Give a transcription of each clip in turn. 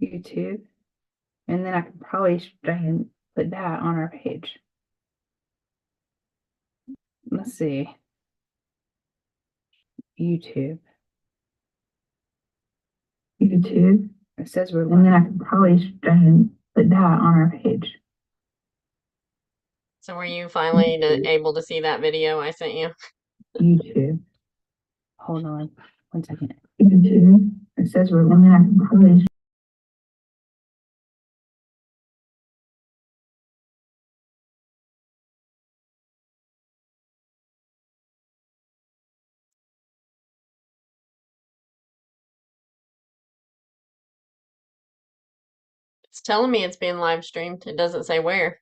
YouTube, and then I could probably try and put that on our page. Let's see. YouTube. It says we're, and then I could probably try and put that on our page. So were you finally able to see that video I sent you? YouTube. Hold on 1 second. YouTube. It says we're, and then I could probably. It's telling me it's being live streamed. It doesn't say where.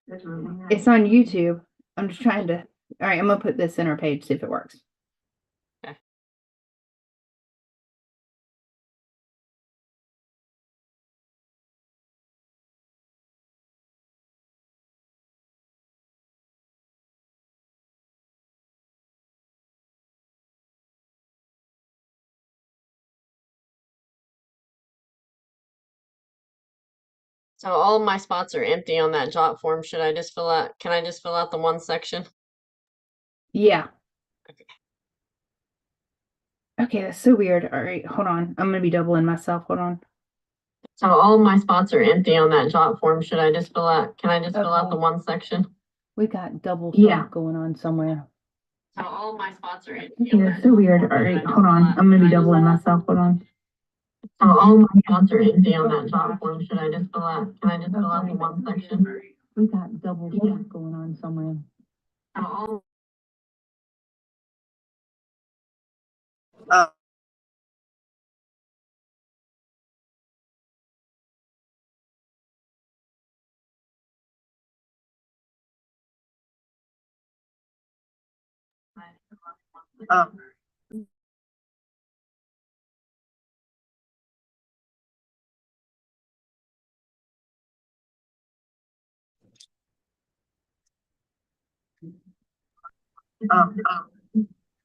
It's on YouTube. I'm just trying to. All right, I'm gonna put this in our page, see if it works. Okay. So all of my spots are empty on that jot form. Should I just fill out, can I just fill out the one section? Yeah. Okay. Okay, that's so weird. All right, hold on. I'm gonna be doubling myself. Hold on. So all of my spots are empty on that jot form. Should I just fill out, can I just fill out the one section? We got double stuff going on somewhere. So all of my spots are empty. Okay, that's so weird. All right, hold on. I'm gonna be doubling myself. Hold on. So all my spots are empty on that jot form. Should I just fill out, can I just fill out the one section? We got double stuff going on somewhere. So all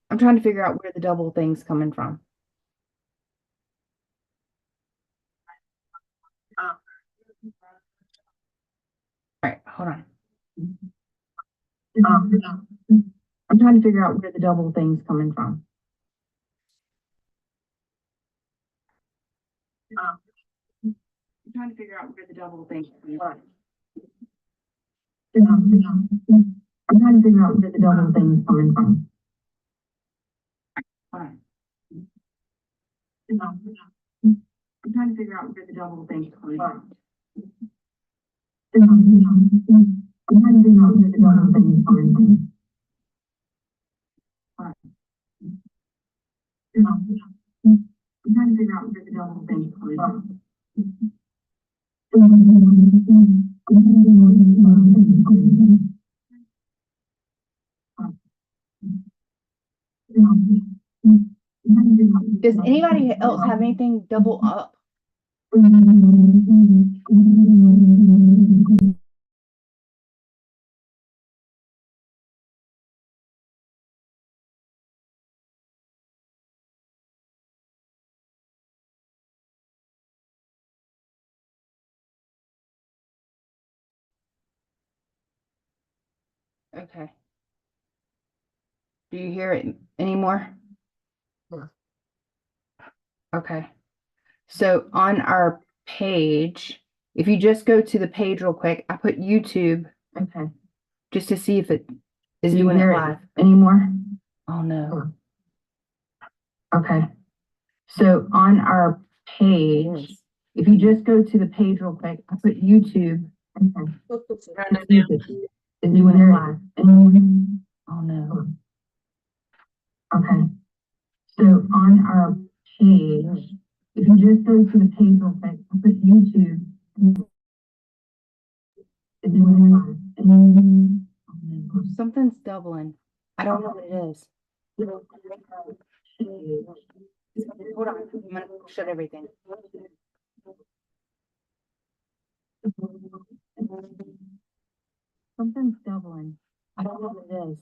I'm trying to figure out where the double thing's coming from. All right, hold on. I'm trying to figure out where the double thing's coming from. I'm trying to figure out where the double thing's coming from. I'm trying to figure out where the double thing's coming from. Hold on. I'm trying to figure out where the double thing's coming from. I'm trying to figure out where the double thing's coming from. I'm trying to figure out where the double thing's coming from. Does anybody else have anything double up? Okay. Do you hear it anymore? Yeah. Okay. So on our page, if you just go to the page real quick, I put YouTube. Okay. Just to see if it is doing it live anymore. Oh no. Okay. So on our page, if you just go to the page real quick, I put YouTube. Okay. Is doing it live anymore? Oh no. Okay. So on our page, if you just go to the page real quick, I put YouTube. Is doing it live. Something's doubling. I don't know what it is. Hold on, I'm gonna shut everything. Something's doubling. I don't know what it is.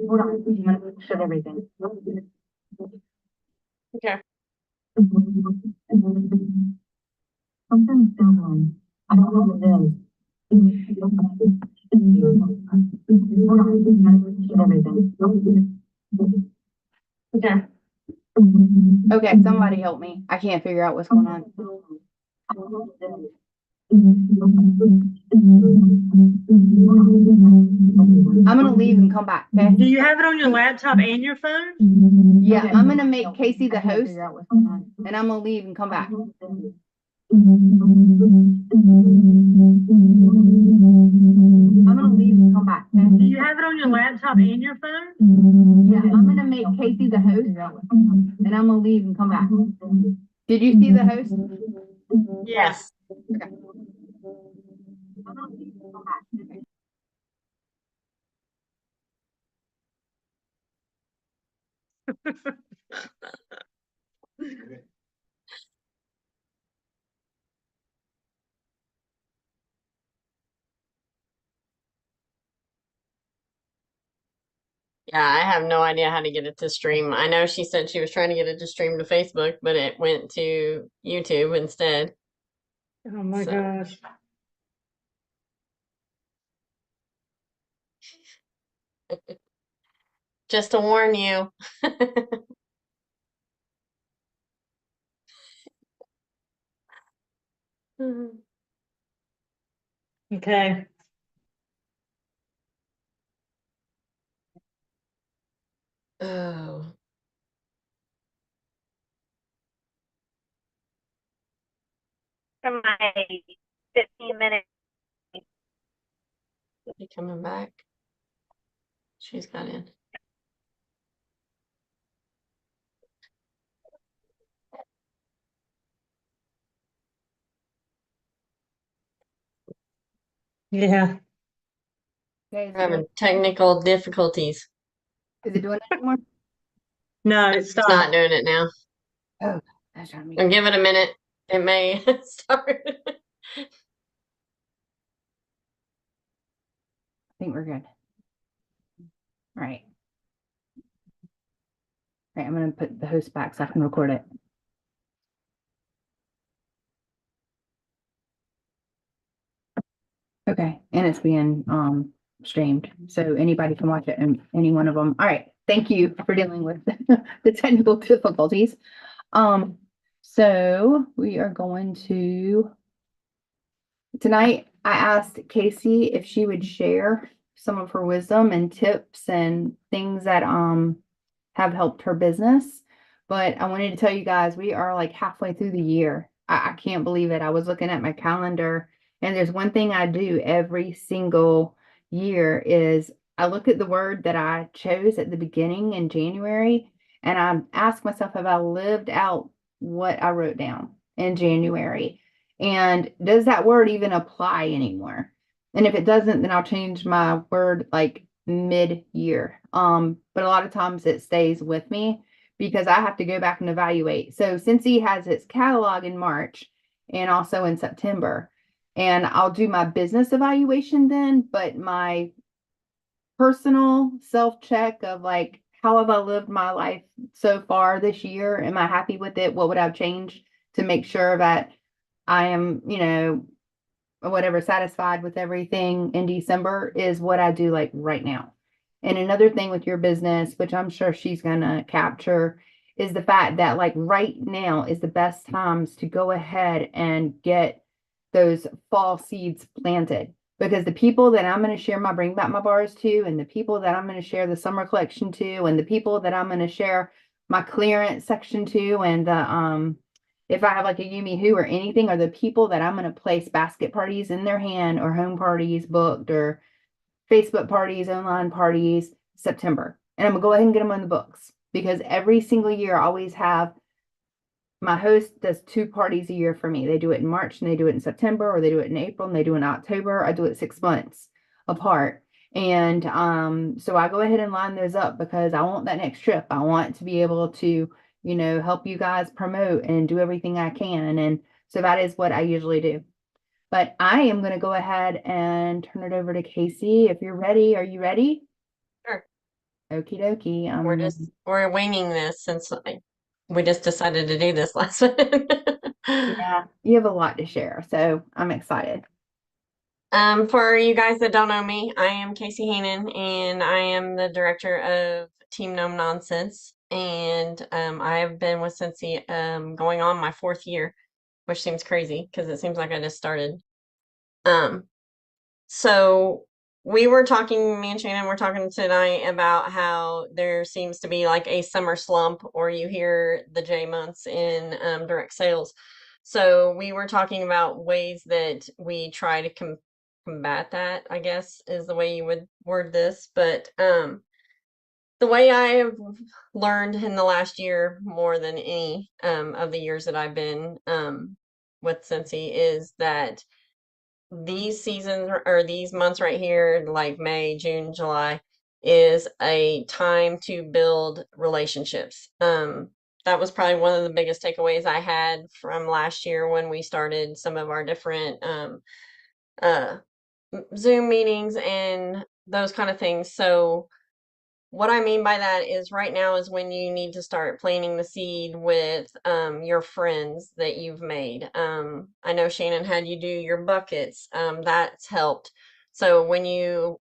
Hold on, I'm gonna shut everything. Okay. Something's going on. I don't know what it is. Okay. Okay, somebody help me. I can't figure out what's going on. I'm gonna leave and come back, okay? Do you have it on your laptop and your phone? Yeah, I'm gonna make Casey the host and I'm gonna leave and come back. I'm gonna leave and come back, okay? Do you have it on your laptop and your phone? Yeah, I'm gonna make Casey the host and I'm gonna leave and come back. Did you see the host? Yes. Okay. I'm gonna leave and come back. Okay. Yeah, I have no idea how to get it to stream. I know she said she was trying to get it to stream to Facebook, but it went to YouTube instead. Oh my So- gosh. Just to warn you. Okay. Oh, For my 15 minutes. is he coming back? She's got in. Yeah. Okay, We're having technical difficulties. is it doing it anymore? No, it It's not stopped. doing it now. Oh, that's trying to make I'll give it a minute. It may start. I think we're good. All right. All right, I'm gonna put the host back so I can record it. Okay, and it's being streamed, so anybody can watch it and any one of them. All right, thank you for dealing with the technical difficulties. So we are going to tonight. I asked Casey if she would share some of her wisdom and tips and things that have helped her business. But I wanted to tell you guys, we are like halfway through the year. I can't believe it. I was looking at my calendar, and there's one thing I do every single year is I look at the word that I chose at the beginning in January, and I ask myself, have I lived out what I wrote down in January? And does that word even apply anymore? And if it doesn't, then I'll change my word like mid-year. But a lot of times it stays with me because I have to go back and evaluate. So Cincy has its catalog in March and also in September. And I'll do my business evaluation then, but my personal self-check of like, how have I lived my life so far this year? Am I happy with it? What would I change to make sure that I am, or whatever, satisfied with everything in December is what I do like right now. And another thing with your business, which I'm sure she's gonna capture, is the fact that like right now is the best times to go ahead and get those fall seeds planted. Because the people that I'm going to share my Bring Back My Bars to, and the people that I'm going to share the summer collection to, and the people that I'm going to share my clearance section to, and the if I have like a Yumi Who or anything, are the people that I'm going to place basket parties in their hand or home parties booked or Facebook parties, online parties, September. And I'm going to go ahead and get them on the books because every single year I always have my host does 2 parties a year for me. They do it in March and they do it in September, or they do it in April and they do it in October. I do it 6 months apart. And so I go ahead and line those up because I want that next trip. I want to be able to, help you guys promote and do everything I can. And so that is what I usually do. But I am going to go ahead and turn it over to Casey. If you're ready, are you ready? Sure. Okie dokie. We're winging this since we just decided to do this last minute. Yeah, you have a lot to share, so I'm excited. For you guys that don't know me, I am Casey Heenan, and I am the director of Team Gnome Nonsense. And I have been with Cincy going on my 4th year, which seems crazy because it seems like I just started. Um, so we were talking, me and Shannon were talking tonight about how there seems to be like a summer slump, or you hear the J months in direct sales. So we were talking about ways that we try to combat that, I guess is the way you would word this. But the way I have learned in the last year more than any of the years that I've been with Cincy is that these seasons or these months right here, like May, June, July, is a time to build relationships. That was probably one of the biggest takeaways I had from last year when we started some of our different uh, Zoom meetings and those kind of things. So what I mean by that is right now is when you need to start planting the seed with your friends that you've made. I know Shannon had you do your buckets. That's helped. So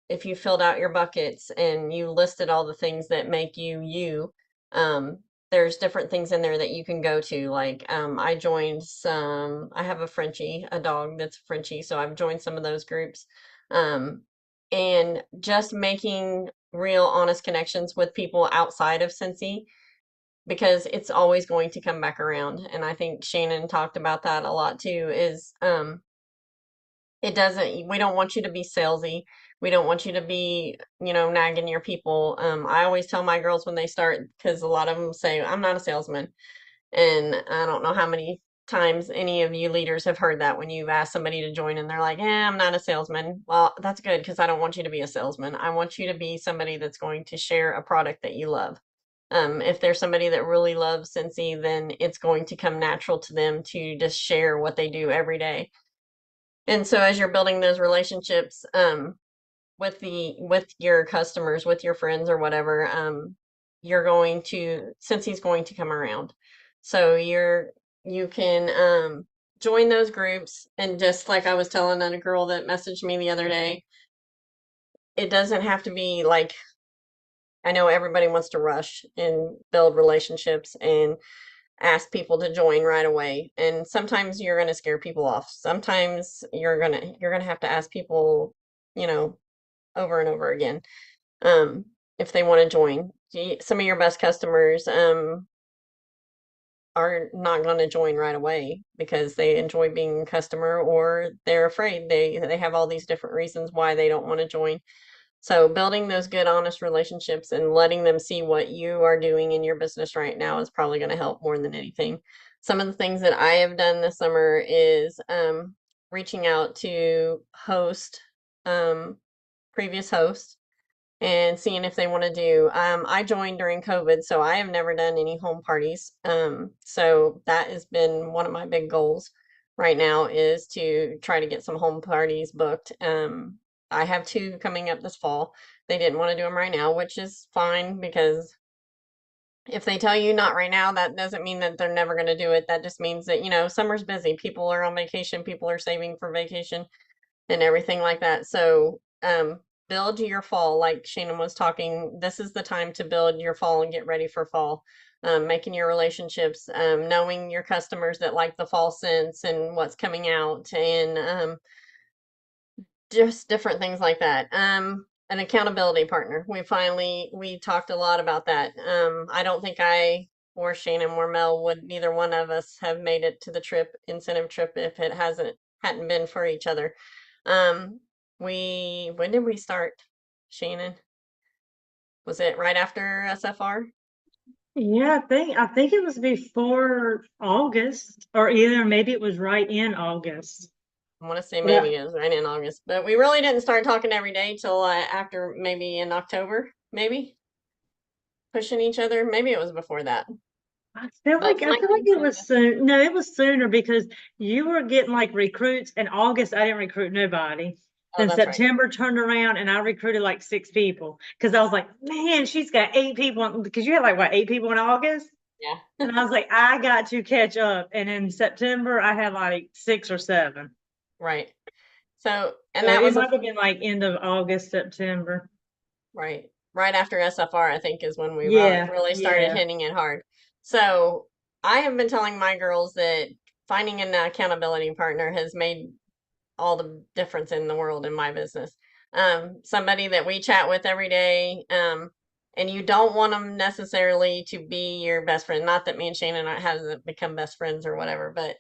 if you filled out your buckets and you listed all the things that make you you, um, there's different things in there that you can go to. Like I have a Frenchie, a dog that's Frenchie, so I've joined some of those groups. Um, and just making real honest connections with people outside of Cincy because it's always going to come back around. And I think Shannon talked about that a lot too, is we don't want you to be salesy. We don't want you to be, nagging your people. I always tell my girls when they start, because a lot of them say, I'm not a salesman. And I don't know how many times any of you leaders have heard that when you've asked somebody to join and they're like, I'm not a salesman. Well, that's good because I don't want you to be a salesman. I want you to be somebody that's going to share a product that you love. If there's somebody that really loves Cincy, then it's going to come natural to them to just share what they do every day. And so as you're building those relationships, with your customers, with your friends or whatever, Cincy's going to come around. So you can join those groups, and just like I was telling a girl that messaged me the other day, it doesn't have to be like, I know everybody wants to rush and build relationships and ask people to join right away. And sometimes you're going to scare people off. Sometimes you're going to have to ask people, you know, over and over again, if they want to join. Some of your best customers are not going to join right away because they enjoy being a customer, or they're afraid. They have all these different reasons why they don't want to join. So building those good, honest relationships and letting them see what you are doing in your business right now is probably going to help more than anything. Some of the things that I have done this summer is reaching out to previous hosts and seeing if they want to do. I joined during COVID, so I have never done any home parties. So that has been one of my big goals right now, is to try to get some home parties booked. I have 2 coming up this fall. They didn't want to do them right now, which is fine, because if they tell you not right now, that doesn't mean that they're never going to do it. That just means that, summer's busy. People are on vacation, people are saving for vacation and everything like that. So build your fall, like Shannon was talking. This is the time to build your fall and get ready for fall. Making your relationships, knowing your customers that like the fall scents and what's coming out, and just different things like that. An accountability partner. We talked a lot about that. I don't think I or Shannon or Mel would, neither one of us have made it to the incentive trip, if it hadn't been for each other. When did we start, Shannon? Was it right after SFR? Yeah, I think it was before August, or either maybe it was right in August. I want to say Yeah. maybe it was right in August, but we really didn't start talking every day till after, maybe in October, maybe pushing each other. Maybe it was before that. I feel But like it was soon. No, it was sooner because you were getting like recruits. In August, I didn't recruit nobody. Oh, Then that's right. September turned around and I recruited like 6 people because I was like, man, she's got 8 people because you had like what, 8 people in August? Yeah. And I was like, I got to catch up. And in September, I had like 6 or 7. Right. So, and So that it was a might have been like end of August, September. right. Right after SFR, I think is when we Yeah, really started yeah. hitting it hard. So I have been telling my girls that finding an accountability partner has made all the difference in the world in my business. Somebody that we chat with every day, and you don't want them necessarily to be your best friend. Not that me and Shannon hasn't become best friends or whatever, but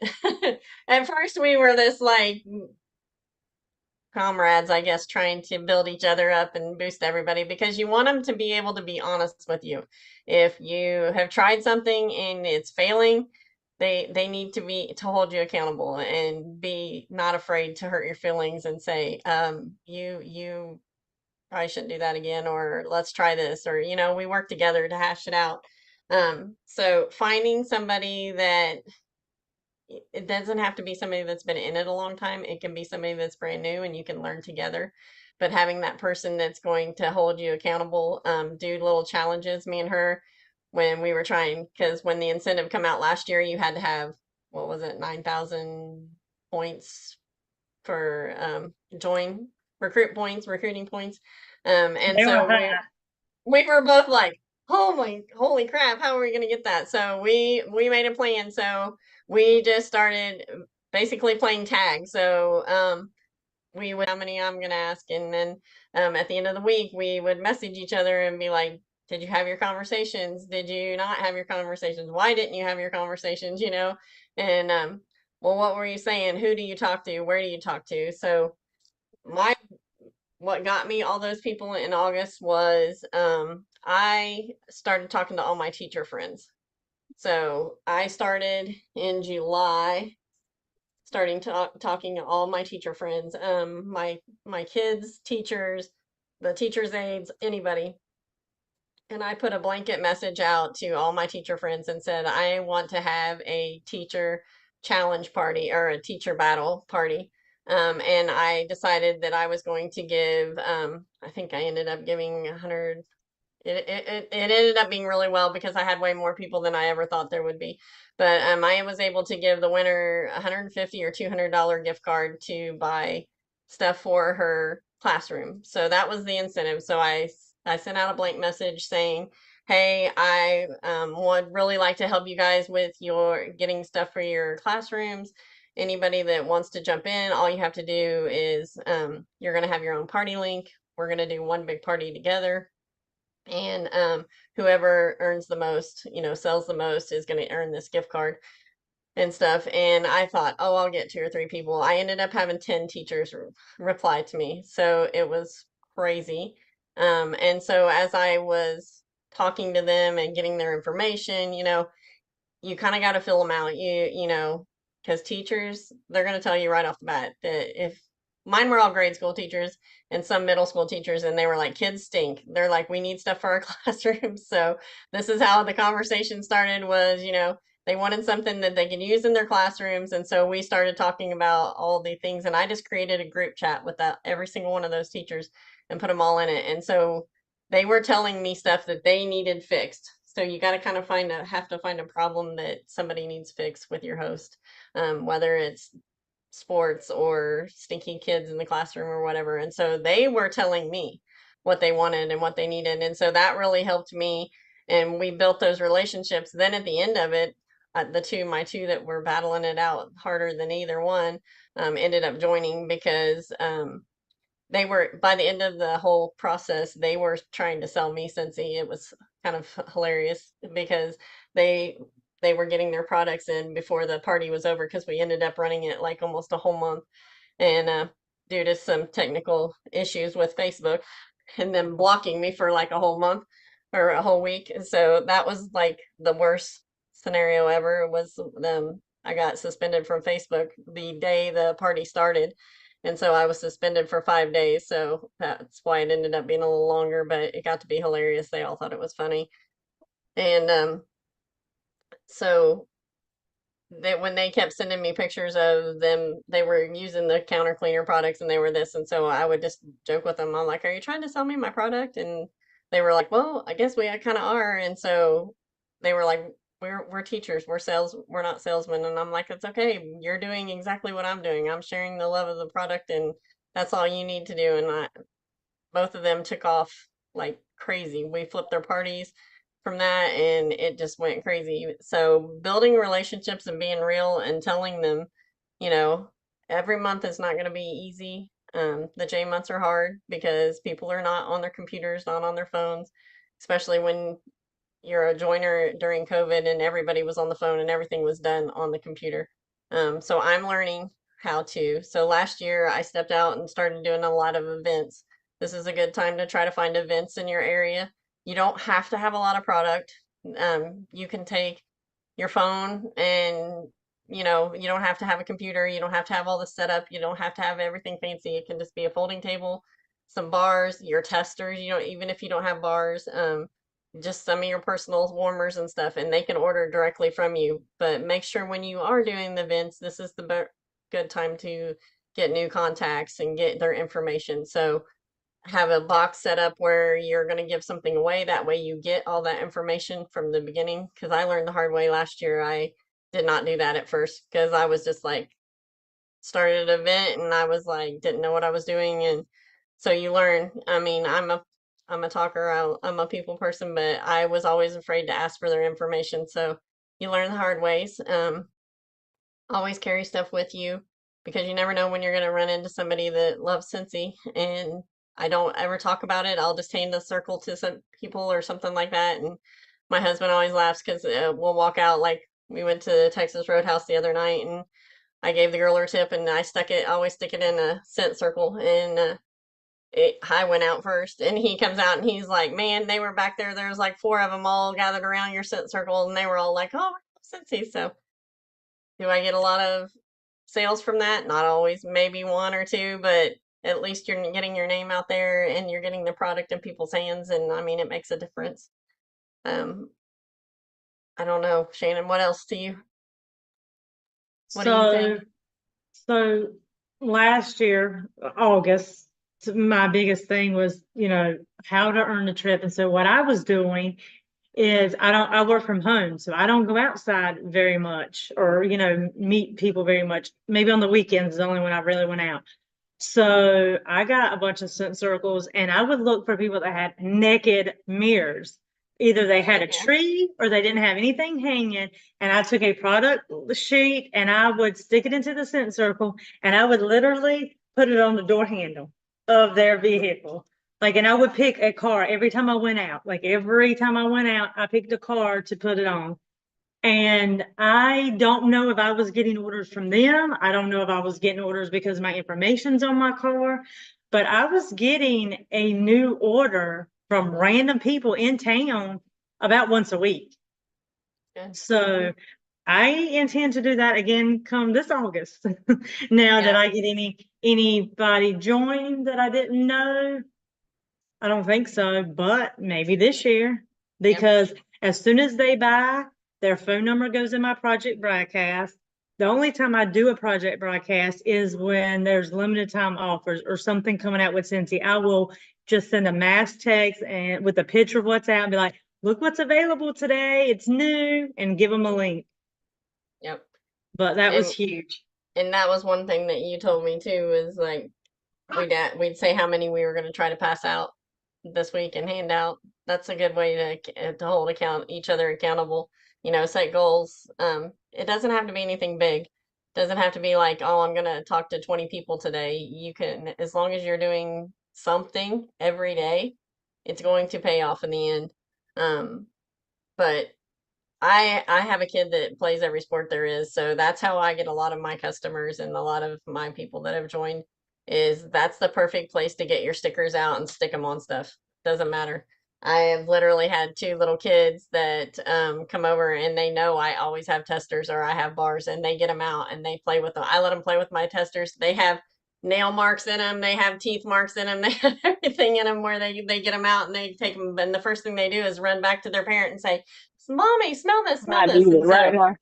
at first we were this like comrades, I guess, trying to build each other up and boost everybody because you want them to be able to be honest with you. If you have tried something and it's failing, they need to hold you accountable and be not afraid to hurt your feelings and say, you probably shouldn't do that again, or let's try this, or we work together to hash it out. So finding somebody that it doesn't have to be somebody that's been in it a long time. It can be somebody that's brand new and you can learn together. But having that person that's going to hold you accountable, do little challenges. Me and her, when we were trying, because when the incentive come out last year, you had to have, what was it, 9,000 points for join recruiting points. And They were so high. we were both like, "Oh my, holy crap! How are we gonna get that?" So we made a plan. So we just started basically playing tag. So we would how many I'm gonna ask, and then at the end of the week we would message each other and be like, "Did you have your conversations? Did you not have your conversations? Why didn't you have your conversations?" And well, what were you saying? Who do you talk to? Where do you talk to? So my what got me all those people in August was I started talking to all my teacher friends. So I started in July, starting talking to all my teacher friends, my kids, teachers, the teachers' aides, anybody. And I put a blanket message out to all my teacher friends and said, I want to have a teacher challenge party or a teacher battle party. And I decided that I was going to give, I think I ended up giving 100. It ended up being really well because I had way more people than I ever thought there would be. But I was able to give the winner $150 or $200 gift card to buy stuff for her classroom. So that was the incentive. So I sent out a blank message saying, "Hey, I would really like to help you guys with your getting stuff for your classrooms. Anybody that wants to jump in, all you have to do is you're going to have your own party link. We're going to do one big party together." And whoever earns the most, sells the most is going to earn this gift card and stuff. And I thought, oh, I'll get 2 or 3 people. I ended up having 10 teachers reply to me. So it was crazy. And so as I was talking to them and getting their information, you kind of got to fill them out. Because teachers, they're going to tell you right off the bat that if mine were all grade school teachers and some middle school teachers, and they were like, kids stink. They're like, we need stuff for our classrooms. So this is how the conversation started was, they wanted something that they could use in their classrooms. And so we started talking about all the things. And I just created a group chat with every single one of those teachers and put them all in it. And so they were telling me stuff that they needed fixed. So you got to kind of have to find a problem that somebody needs fixed with your host, whether it's sports or stinky kids in the classroom or whatever. And so they were telling me what they wanted and what they needed. And so that really helped me. And we built those relationships. Then at the end of it, my two that were battling it out harder than either one, ended up joining because they were by the end of the whole process, they were trying to sell me Scentsy. It was kind of hilarious because they they were getting their products in before the party was over because we ended up running it like almost a whole month. And due to some technical issues with Facebook and them blocking me for like a whole month or a whole week. And so that was like the worst scenario ever was them. I got suspended from Facebook the day the party started. And so I was suspended for 5 days. So that's why it ended up being a little longer, but it got to be hilarious. They all thought it was funny. And so that when they kept sending me pictures of them, they were using the counter cleaner products and they were this. And so I would just joke with them. I'm like, are you trying to sell me my product? And they were like, well, I guess we kind of are. And so they were like, we're teachers, we're not salesmen. And I'm like, it's okay. You're doing exactly what I'm doing. I'm sharing the love of the product, and that's all you need to do. And both of them took off like crazy. We flipped their parties from that, and it just went crazy. So building relationships and being real and telling them, you know, every month is not going to be easy. The J months are hard because people are not on their computers, not on their phones, especially when you're a joiner during COVID and everybody was on the phone and everything was done on the computer. So I'm learning how to. So last year I stepped out and started doing a lot of events. This is a good time to try to find events in your area. You don't have to have a lot of product. You can take your phone and you don't have to have a computer. You don't have to have all the setup. You don't have to have everything fancy. It can just be a folding table, some bars, your testers, even if you don't have bars. Just some of your personal warmers and stuff, and they can order directly from you. But make sure when you are doing the events, this is the good time to get new contacts and get their information. So have a box set up where you're going to give something away. That way you get all that information from the beginning. Because I learned the hard way last year. I did not do that at first because I was just like, started an event and I was like, didn't know what I was doing. And so you learn. I mean, I'm a talker. I'm a people person, but I was always afraid to ask for their information. So you learn the hard ways. Always carry stuff with you because you never know when you're going to run into somebody that loves Scentsy. And I don't ever talk about it. I'll just hand the circle to some people or something like that. And my husband always laughs because we'll walk out. Like we went to Texas Roadhouse the other night and I gave the girl her tip and I always stick it in a scent circle. And I went out first and he comes out and he's like, man, they were back there. There was like four of them all gathered around your scent circle and they were all like, oh, Scentsy. So do I get a lot of sales from that? Not always, maybe one or two, but at least you're getting your name out there and you're getting the product in people's hands. And I mean, it makes a difference. Um, I don't know, Shannon, what else do you, what do you So, think? so last year, August, my biggest thing was, how to earn the trip. And so what I was doing is I work from home, so I don't go outside very much or, meet people very much. Maybe on the weekends is the only when I really went out. So I got a bunch of scent circles and I would look for people that had naked mirrors. Either they had a Yeah. tree or they didn't have anything hanging. And I took a product sheet and I would stick it into the scent circle and I would literally put it on the door handle of their vehicle. Like, and I would pick a car every time I went out. Like every time I went out, I picked a car to put it on. And I don't know if I was getting orders from them. I don't know if I was getting orders because my information's on my car, but I was getting a new order from random people in town about once a week. Good. So I intend to do that again come this August. Now that Yeah. I get anybody join that I didn't know, I don't think so, but maybe this year, because as soon as they buy, their phone number goes in my project broadcast. The only time I do a project broadcast is when there's limited time offers or something coming out with Scentsy. I will just send a mass text and with a picture of what's out and be like, look what's available today. It's new, and give them a link. Yep. But that was And huge. and that was one thing that you told me too, is like we'd say how many we were going to try to pass out this week and hand out. That's a good way to hold each other accountable. Set goals. It doesn't have to be anything big. Doesn't have to be like, oh, I'm going to talk to 20 people today. You can, as long as you're doing something every day, it's going to pay off in the end. But I have a kid that plays every sport there is, so that's how I get a lot of my customers and a lot of my people that have joined is that's the perfect place to get your stickers out and stick them on stuff. Doesn't matter. I have literally had two little kids that come over and they know I always have testers or I have bars and they get them out and they play with them. I let them play with my testers. They have nail marks in them. They have teeth marks in them. They have everything in them where they get them out and they take them. And the first thing they do is run back to their parent and say, Mommy, smell this, smell I this. do And it right now.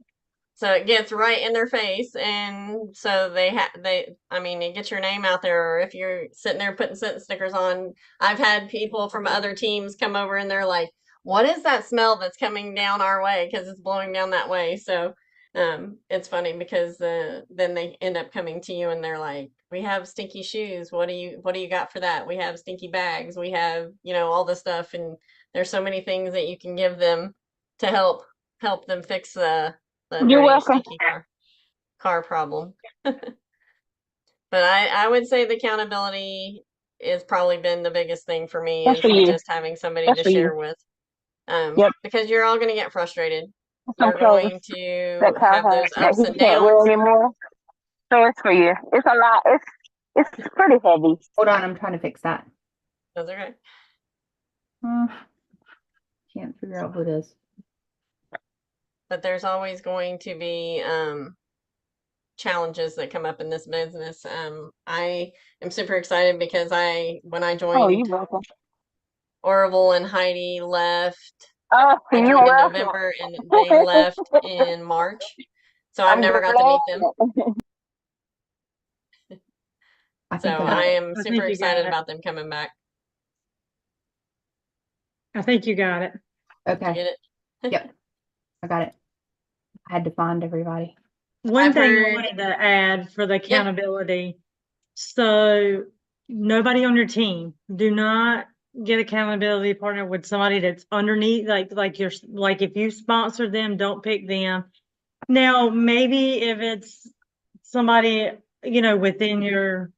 so it gets right in their face. And so I mean, it gets your name out there. Or if you're sitting there putting scent stickers on, I've had people from other teams come over and they're like, what is that smell that's coming down our way? Because it's blowing down that way. So it's funny because then they end up coming to you and they're like, we have stinky shoes. What do you got for that? We have stinky bags. We have, all this stuff. And there's so many things that you can give them to help them fix the You're dirty, welcome. stinky car problem. But I would say the accountability has probably been the biggest thing for me That's is for you. just having somebody That's to for you. share with. Yep. Because you're all going to get frustrated. Some You're clothes going to that Kyle have has those that ups he and can't wear downs. anymore. So it's for you. It's a lot. It's pretty heavy. Hold on, I'm trying to fix that. That's okay. Can't figure out who it is. But there's always going to be challenges that come up in this business. I am super excited because when I Oh, you're joined, welcome. Orville and Heidi left. Oh, I you're joined in welcome. November and they left in March. So I've I'm never got to meet them. I So think I got I it. am I super think you got excited it. about them coming back. I think you got it. Did you Okay. get it? Yep. I got it. I had to find everybody. One I've thing I heard, wanted to add for the yeah, accountability. So nobody on your team, do not get accountability partner with somebody that's underneath, like if you sponsor them, don't pick them. Now, maybe if it's somebody, within your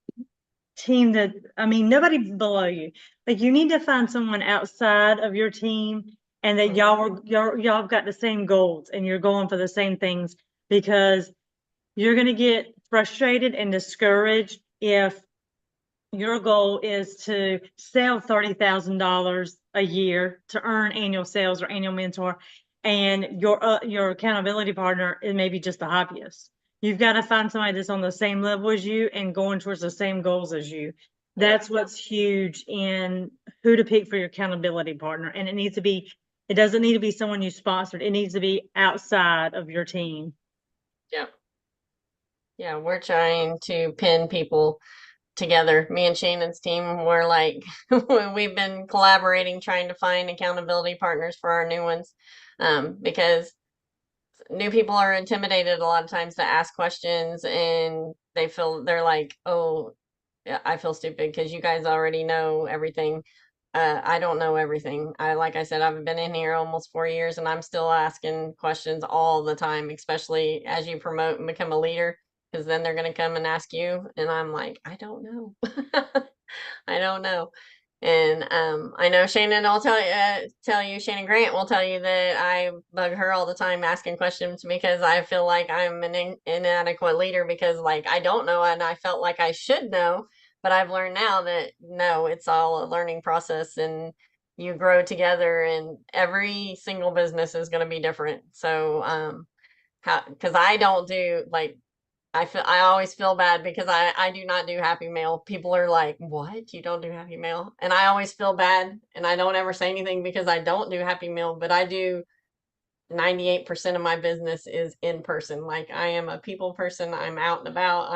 team nobody below you. Like you need to find someone outside of your team and that y'all have got the same goals and you're going for the same things because you're going to get frustrated and discouraged if your goal is to sell $30,000 a year to earn annual sales or annual mentor, and your accountability partner is maybe just a hobbyist. You've got to find somebody that's on the same level as you and going towards the same goals as you. That's what's huge in who to pick for your accountability partner. And it doesn't need to be someone you sponsored. It needs to be outside of your team. yeah, yeah. We're trying to pin people together. Me and Shannon's team, we're like, we've been collaborating, trying to find accountability partners for our new ones. Because new people are intimidated a lot of times to ask questions and they're like, oh, yeah, I feel stupid because you guys already know everything. I don't know everything. Like I said, I've been in here almost 4 years and I'm still asking questions all the time, especially as you promote and become a leader, because then they're going to come and ask you. And I'm like, I don't know. I don't know. And I know Shannon will tell you, Shannon Grant will tell you that I bug her all the time asking questions because I feel like I'm an inadequate leader because like I don't know and I felt like I should know, but I've learned now that no, it's all a learning process and you grow together and every single business is going to be different. So because I don't do like I always feel bad because I do not do Happy Mail. People are like, "What? You don't do Happy Mail?" And I always feel bad and I don't ever say anything because I don't do Happy Mail, but I do 98% of my business is in person. Like I am a people person. I'm out and about.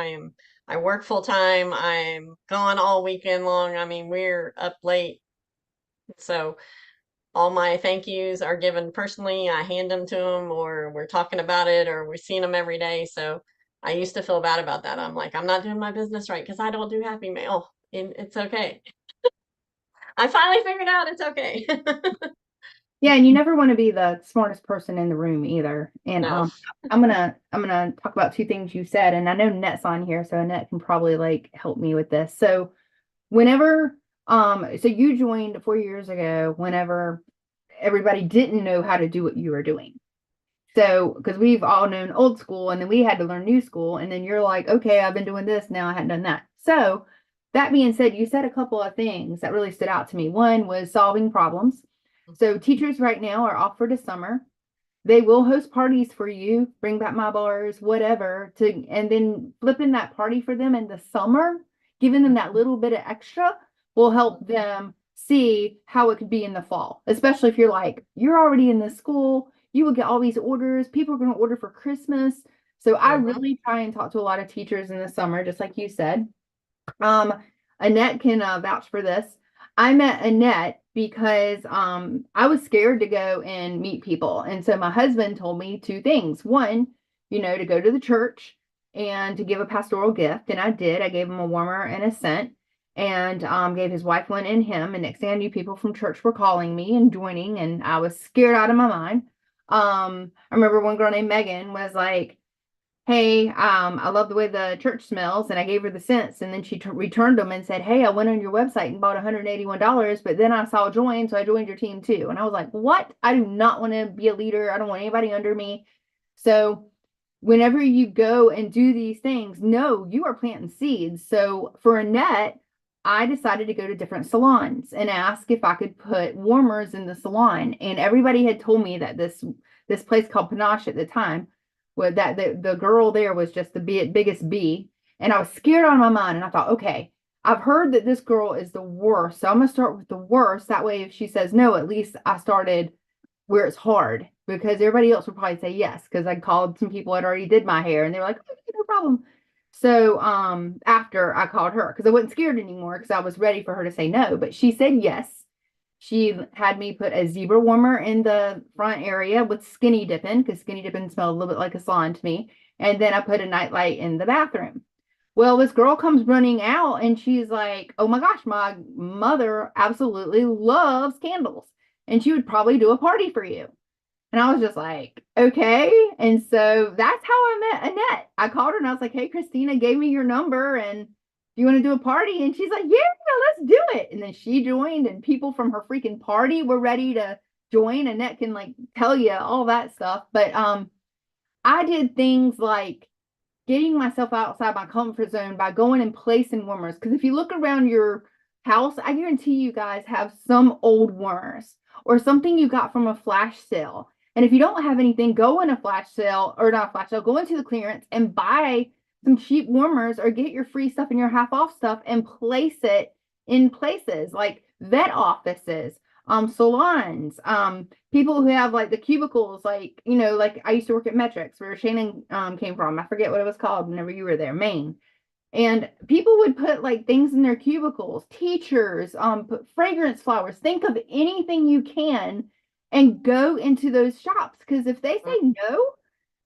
I work full time. I'm gone all weekend long. I mean, we're up late. So all my thank yous are given personally. I hand them to them, or we're talking about it, or we're seeing them every day. So I used to feel bad about that. I'm like, I'm not doing my business right because I don't do Happy Mail. And it's okay. I finally figured out it's okay. Yeah, and you never want to be the smartest person in the room either. And No. I'm gonna talk about two things you said, and I know Annette's on here, so Annette can probably like help me with this. So whenever so you joined 4 years ago, whenever everybody didn't know how to do what you were doing. So, because we've all known old school and then we had to learn new school, and then you're like, okay, I've been doing this now, I hadn't done that. So, that being said, you said a couple of things that really stood out to me. One was solving problems. So, teachers right now are off for the summer. They will host parties for you, bring back my bars, whatever, and then flipping that party for them in the summer, giving them that little bit of extra will help them see how it could be in the fall, especially if you're like, you're already in the school, you will get all these orders, people are going to order for Christmas. So I really try and talk to a lot of teachers in the summer, just like you said. Annette can vouch for this. I met Annette because I was scared to go and meet people. And so my husband told me two things. One, to go to the church and to give a pastoral gift. And I did. I gave him a warmer and a scent and gave his wife one and him. And next thing I knew, people from church were calling me and joining, and I was scared out of my mind. I remember one girl named Megan was like, hey, I love the way the church smells. And I gave her the cents. And then she returned them and said, hey, I went on your website and bought $181, but then I saw join, so I joined your team too. And I was like, what? I do not want to be a leader. I don't want anybody under me. So whenever you go and do these things, no, you are planting seeds. So for Annette, I decided to go to different salons and ask if I could put warmers in the salon. And everybody had told me that this place called Panache at the time, well, that the girl there was just the biggest bee. And I was scared out of my mind. And I thought, okay, I've heard that this girl is the worst. So I'm going to start with the worst. That way, if she says no, at least I started where it's hard, because everybody else would probably say yes. Because I called some people that already did my hair and they were like, oh, no problem. So after I called her, because I wasn't scared anymore, because I was ready for her to say no, but she said yes. She had me put a zebra warmer in the front area with skinny dipping, because skinny dipping smelled a little bit like a salon to me. And then I put a nightlight in the bathroom. Well, this girl comes running out and she's like, oh my gosh, my mother absolutely loves candles. And she would probably do a party for you. And I was just like, okay. And so that's how I met Annette. I called her and I was like, hey, Christina gave me your number and do you want to do a party? And she's like, yeah, let's do it. And then she joined and people from her freaking party were ready to join. Annette can like tell you all that stuff. But I did things like getting myself outside my comfort zone by going and placing warmers. Because if you look around your house, I guarantee you guys have some old warmers or something you got from a flash sale. And if you don't have anything, go in a flash sale, or not a flash sale, go into the clearance and buy some cheap warmers or get your free stuff and your half off stuff and place it in places like vet offices, salons, people who have like the cubicles, like, like I used to work at Metrics where Shannon came from. I forget what it was called whenever you were there, Maine. And people would put like things in their cubicles, teachers, put fragrance flowers. Think of anything you can and go into those shops. Because if they say no,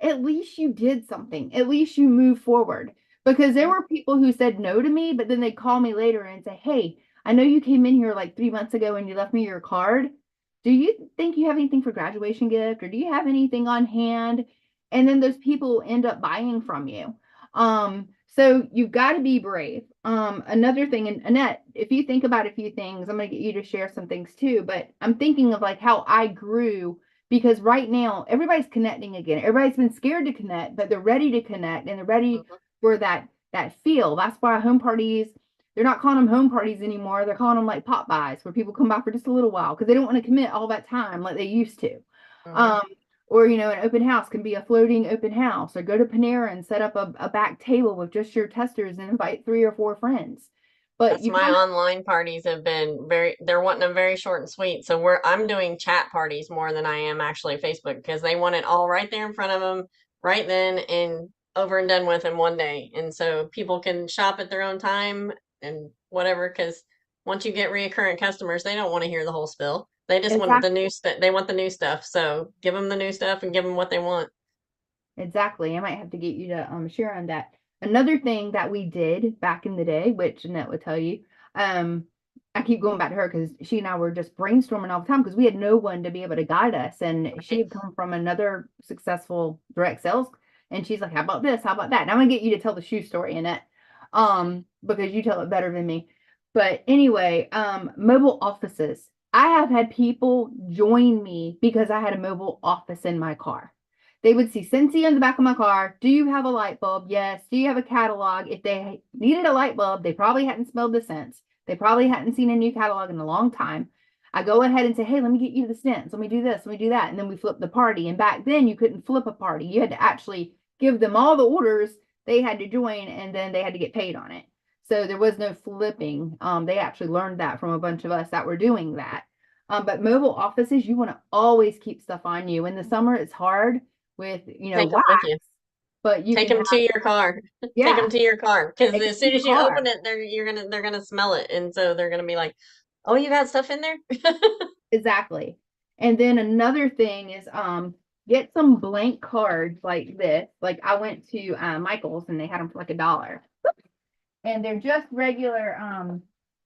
at least you did something. At least you move forward. Because there were people who said no to me, but then they'd call me later and say, hey, I know you came in here like 3 months ago and you left me your card. Do you think you have anything for graduation gift, or do you have anything on hand? And then those people end up buying from you. So you've got to be brave. Another thing, and Annette, if you think about a few things, I'm going to get you to share some things too, but I'm thinking of like how I grew, because right now everybody's connecting again. Everybody's been scared to connect, but they're ready to connect and they're ready for that feel. That's why home parties, they're not calling them home parties anymore. They're calling them like pop bys, where people come by for just a little while because they don't want to commit all that time like they used to. Or, an open house can be a floating open house, or go to Panera and set up a back table with just your testers and invite 3 or 4 friends. But That's my online parties have been they're wanting them very short and sweet. So I'm doing chat parties more than I am actually Facebook, because they want it all right there in front of them right then and over and done with in one day. And so people can shop at their own time and whatever, because once you get reoccurring customers, they don't want to hear the whole spill. They just want the new stuff. They want the new stuff. So give them the new stuff and give them what they want. Exactly. I might have to get you to share on that. Another thing that we did back in the day, which Annette would tell you, I keep going back to her because she and I were just brainstorming all the time because we had no one to be able to guide us. And she had come from another successful direct sales. And she's like, how about this? How about that? And I'm gonna get you to tell the shoe story, Annette, because you tell it better than me. But anyway, mobile offices. I have had people join me because I had a mobile office in my car. They would see Scentsy on the back of my car. Do you have a light bulb? Yes. Do you have a catalog? If they needed a light bulb, they probably hadn't smelled the scents. They probably hadn't seen a new catalog in a long time. I go ahead and say, hey, let me get you the scents. Let me do this. Let me do that. And then we flip the party. And back then you couldn't flip a party. You had to actually give them all the orders. They had to join and then they had to get paid on it. So there was no flipping. They actually learned that from a bunch of us that were doing that. But mobile offices, you want to always keep stuff on you. In the summer, it's hard with Take them wax, with you. but you Take can them to your car. Take yeah, them to your car, because take it as to soon your as you car. open it, they're gonna smell it, and so they're gonna be like, Oh, you got stuff in there? Exactly. And then another thing is get some blank cards like this. Like I went to Michael's and they had them for like $1. And they're just regular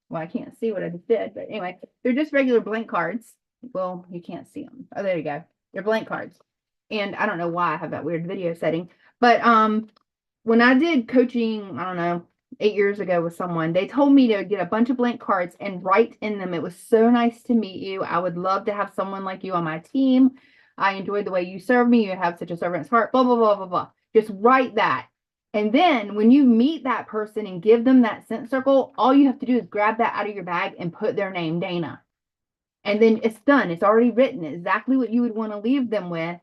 well, I can't see what I just did, but anyway, they're just regular blank cards. Well, you can't see them. Oh, there you go. They're blank cards. And I don't know why I have that weird video setting, but when I did coaching, I don't know, 8 years ago with someone, they told me to get a bunch of blank cards and write in them. It was so nice to meet you. I would love to have someone like you on my team. I enjoyed the way you serve me. You have such a servant's heart, blah, blah, blah, blah, blah. Just write that. And then when you meet that person and give them that scent circle, all you have to do is grab that out of your bag and put their name, Dana. And then it's done. It's already written, exactly what you would want to leave them with.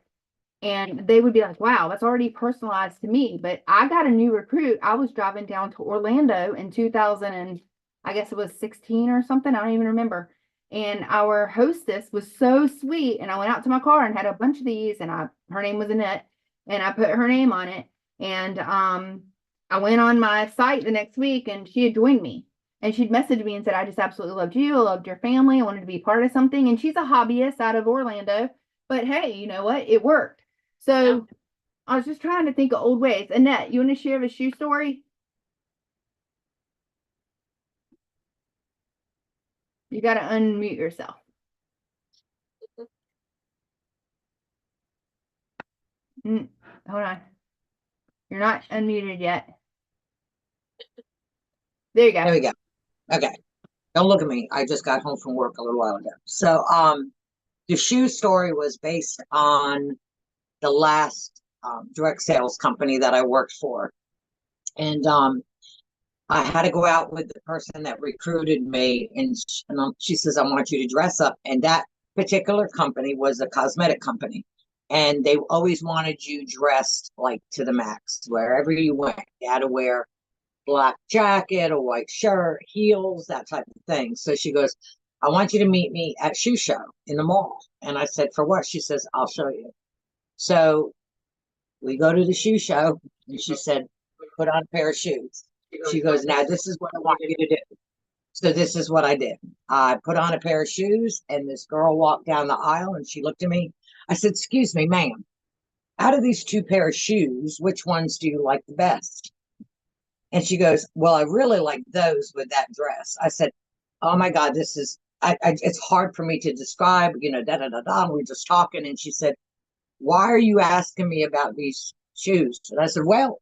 And they would be like, wow, that's already personalized to me. But I got a new recruit. I was driving down to Orlando in 2000 and I guess it was 16 or something. I don't even remember. And our hostess was so sweet. And I went out to my car and had a bunch of these and her name was Annette and I put her name on it. And I went on my site the next week and she had joined me. And she'd messaged me and said, I just absolutely loved you. I loved your family. I wanted to be part of something. And she's a hobbyist out of Orlando. But hey, you know what? It worked. So I was just trying to think of old ways. Annette, you want to share the shoe story? You got to unmute yourself. Hold on. You're not unmuted yet. There you go. There we go. Okay. Don't look at me. I just got home from work a little while ago. So, the shoe story was based on the last direct sales company that I worked for. And I had to go out with the person that recruited me. And she says, I want you to dress up. And that particular company was a cosmetic company. And they always wanted you dressed like to the max. Wherever you went, you had to wear black jacket, a white shirt, heels, that type of thing. So she goes, I want you to meet me at shoe show in the mall. And I said, for what? She says, I'll show you. So we go to the shoe show and she said, put on a pair of shoes. She goes, now this is what I want you to do. So this is what I did. I put on a pair of shoes and this girl walked down the aisle and she looked at me. I said, excuse me, ma'am, out of these two pair of shoes, which ones do you like the best? And she goes, well, I really like those with that dress. I said, oh my God, this is, it's hard for me to describe, you know, da, da, da, da. And we're just talking. And she said, why are you asking me about these shoes? And I said, well,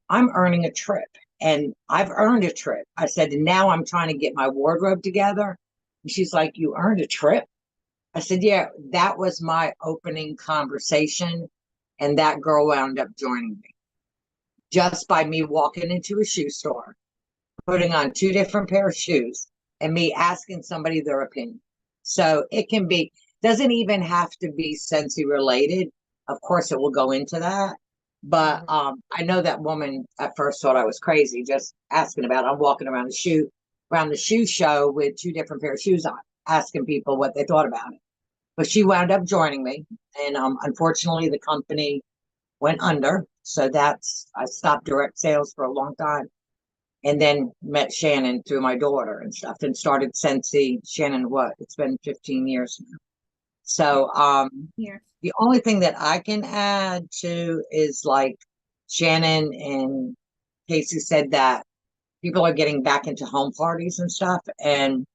I'm earning a trip and I've earned a trip. I said, and now I'm trying to get my wardrobe together. And she's like, you earned a trip? I said, yeah, that was my opening conversation. And that girl wound up joining me just by me walking into a shoe store, putting on two different pair of shoes and me asking somebody their opinion. So it can be, doesn't even have to be Scentsy related. Of course, it will go into that. But I know that woman at first thought I was crazy just asking about it. I'm walking around the shoe show with two different pair of shoes on, asking people what they thought about it. But she wound up joining me. And unfortunately, the company went under. So I stopped direct sales for a long time. And then met Shannon through my daughter and stuff and started Scentsy. Shannon, it's been 15 years now. So the only thing that I can add to is like Shannon and Casey said that people are getting back into home parties and stuff. And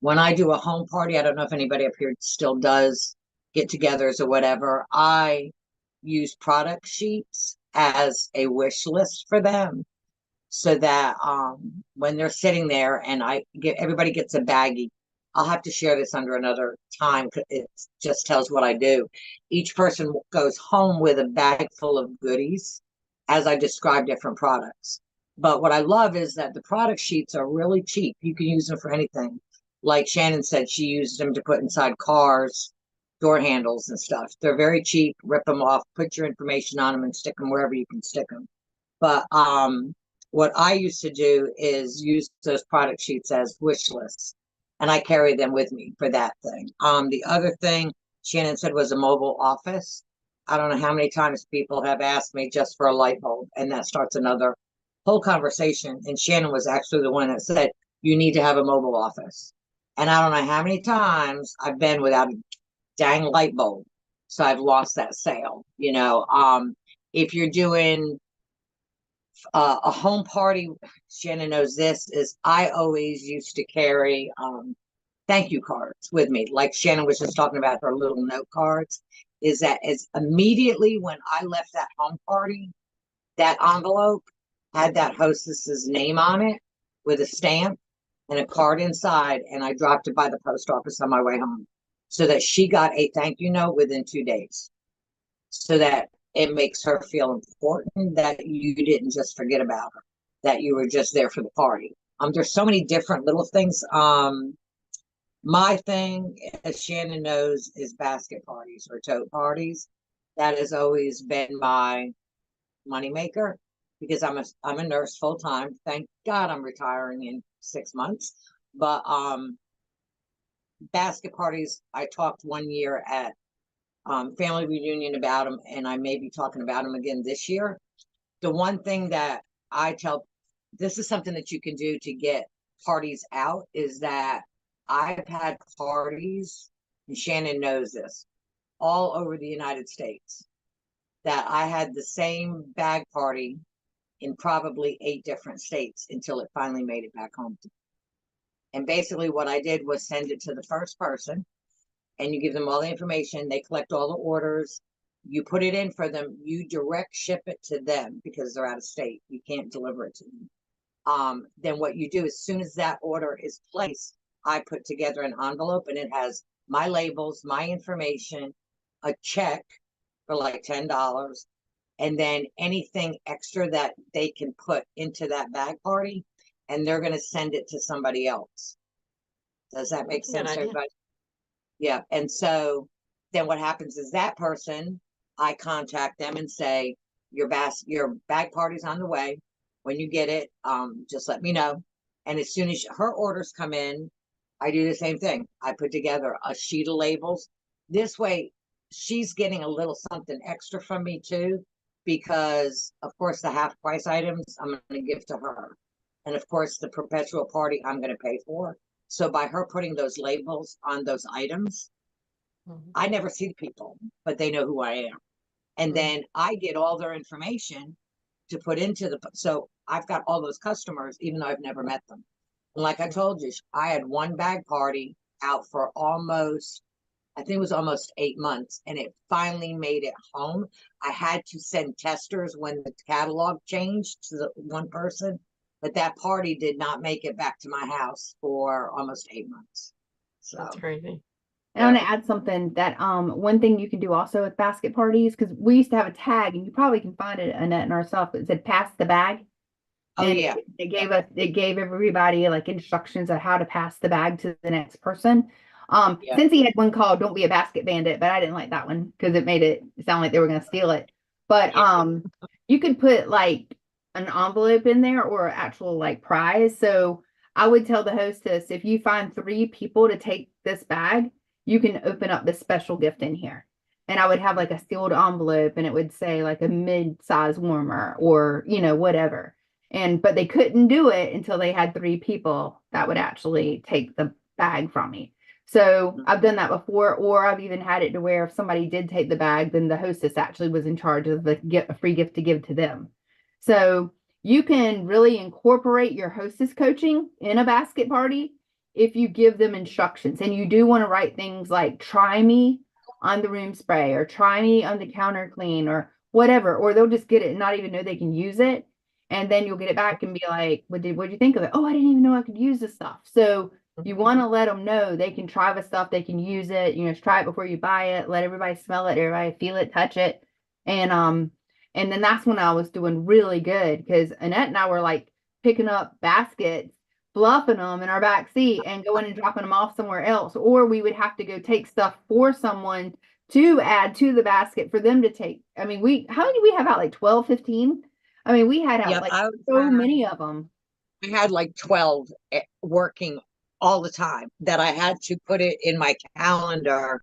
when I do a home party, I don't know if anybody up here still does get-togethers or whatever, I use product sheets as a wish list for them. So that when they're sitting there and everybody gets a baggie, I'll have to share this under another time because it just tells what I do. Each person goes home with a bag full of goodies as I describe different products. But what I love is that the product sheets are really cheap. You can use them for anything. Like Shannon said, she used them to put inside cars, door handles and stuff. They're very cheap. Rip them off, put your information on them and stick them wherever you can stick them. But what I used to do is use those product sheets as wish lists, and I carry them with me for that thing. The other thing Shannon said was a mobile office. I don't know how many times people have asked me just for a light bulb, and that starts another whole conversation. And Shannon was actually the one that said, you need to have a mobile office. And I don't know how many times I've been without a dang light bulb. So I've lost that sale, you know. If you're doing a home party, Shannon knows this, is I always used to carry thank you cards with me. Like Shannon was just talking about her little note cards. Is that as immediately when I left that home party, that envelope had that hostess's name on it with a stamp and a card inside, and I dropped it by the post office on my way home so that she got a thank you note within 2 days, so that it makes her feel important that you didn't just forget about her, that you were just there for the party. There's so many different little things. My thing, as Shannon knows, is basket parties or tote parties. That has always been my moneymaker because I'm a nurse full time. Thank God I'm retiring in 6 months. But basket parties, I talked one year at family reunion about them, and I may be talking about them again this year. The one thing that I tell, this is something that you can do to get parties out, is that I've had parties, and Shannon knows this, all over the United States, that I had the same bag party in probably 8 different states until it finally made it back home. And basically what I did was send it to the first person, and you give them all the information. They collect all the orders. You put it in for them. You direct ship it to them because they're out of state. You can't deliver it to them. Then what you do, as soon as that order is placed, I put together an envelope, and it has my labels, my information, a check for like $10, and then anything extra that they can put into that bag party, and they're going to send it to somebody else. Does that make That's a good sense, idea. everybody? Yeah. And so then what happens is that person, I contact them and say, your bag party's on the way. When you get it, just let me know. And as soon as her orders come in, I do the same thing. I put together a sheet of labels. This way, she's getting a little something extra from me too, because of course the half price items I'm going to give to her. And of course the perpetual party I'm going to pay for. So by her putting those labels on those items, Mhm. I never see the people, but they know who I am. And then I get all their information to put into so I've got all those customers, even though I've never met them. And like I told you, I had one bag party out for almost, I think it was almost 8 months, and it finally made it home. I had to send testers when the catalog changed to the one person, but that party did not make it back to my house for almost 8 months. So That's crazy. And I want to add something that one thing you can do also with basket parties, because we used to have a tag, and you probably can find it, Annette and ourselves, it said pass the bag. oh And yeah, it gave everybody like instructions on how to pass the bag to the next person. yeah, Since he had one called "Don't Be a Basket Bandit," but I didn't like that one because it made it sound like they were gonna steal it. But yeah. you could put like an envelope in there or actual like prize. So I would tell the hostess, if you find 3 people to take this bag, you can open up this special gift in here. And I would have like a sealed envelope, and it would say like a mid-size warmer or whatever. But they couldn't do it until they had 3 people that would actually take the bag from me. So I've done that before, or I've even had it to where if somebody did take the bag, then the hostess actually was in charge of a free gift to give to them. So you can really incorporate your hostess coaching in a basket party if you give them instructions. And you do want to write things like try me on the room spray, or try me on the counter clean, or whatever, or they'll just get it and not even know they can use it. And then you'll get it back and be like, what'd you think of it? Oh, I didn't even know I could use this stuff. So you want to let them know they can try the stuff, they can use it, try it before you buy it, let everybody smell it, everybody feel it, touch it. And then that's when I was doing really good, because Annette and I were like picking up baskets, fluffing them in our back seat and going and dropping them off somewhere else. Or we would have to go take stuff for someone to add to the basket for them to take. I mean, how many did we have out? Like 12, 15? I mean, we had out Yep, like so many of them. I had like 12 working all the time that I had to put it in my calendar,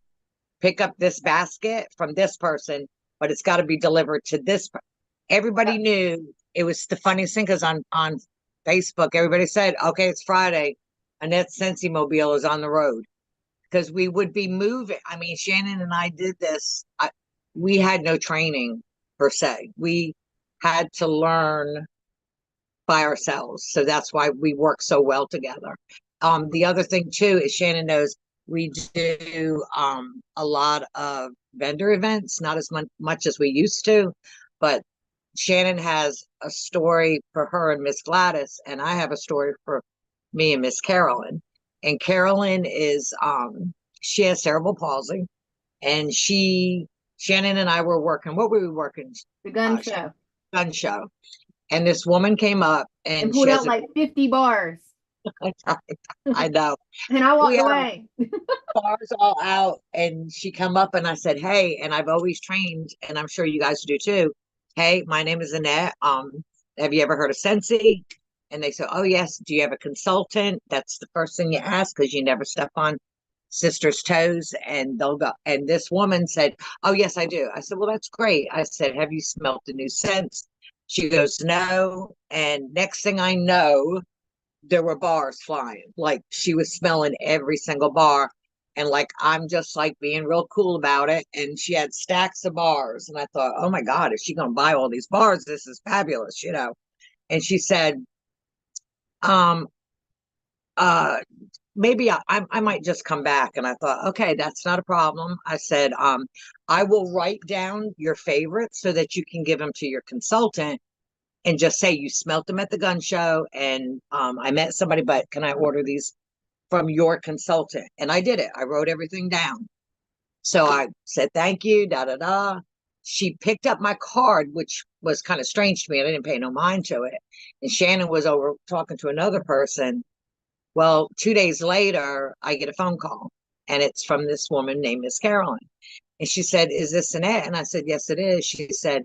pick up this basket from this person, but it's got to be delivered to this. Everybody knew. It was the funniest thing because on Facebook, everybody said, okay, it's Friday. Annette's Scentsy Mobile is on the road because we would be moving. I mean, Shannon and I did this. We had no training per se. We had to learn by ourselves. So that's why we work so well together. The other thing too is Shannon knows we do a lot of vendor events, not as much as we used to, but Shannon has a story for her and Miss Gladys, and I have a story for me and Miss Carolyn. And Carolyn is she has cerebral palsy, and Shannon and I were working. What were we working? The gun show. Gun show. And this woman came up And and pulled she out has like 50 bars. I know. And I walked We have away. bars all out, and she come up and I said, "Hey," and I've always trained, and I'm sure you guys do too. "Hey, my name is Annette. Have you ever heard of Scentsy?" And they said, "Oh yes." "Do you have a consultant?" That's the first thing you ask because you never step on sisters' toes, and they'll go. And this woman said, "Oh yes, I do." I said, "Well, that's great." I said, "Have you smelt the new scents?" She goes, "No." And next thing I know, there were bars flying. Like she was smelling every single bar. And like I'm just like being real cool about it. And she had stacks of bars. And I thought, oh my God, is she gonna buy all these bars? This is fabulous, you know. And she said, um, maybe I might just come back. And I thought, okay, that's not a problem. I said, I will write down your favorites so that you can give them to your consultant and just say you smelt them at the gun show, and I met somebody, but can I order these from your consultant? And I did it. I wrote everything down. So I said thank you, da da da. She picked up my card, which was kind of strange to me. I didn't pay no mind to it. And Shannon was over talking to another person. Well, 2 days later, I get a phone call, and it's from this woman named Miss Carolyn. And she said, "Is this Annette?" And I said, "Yes, it is." She said,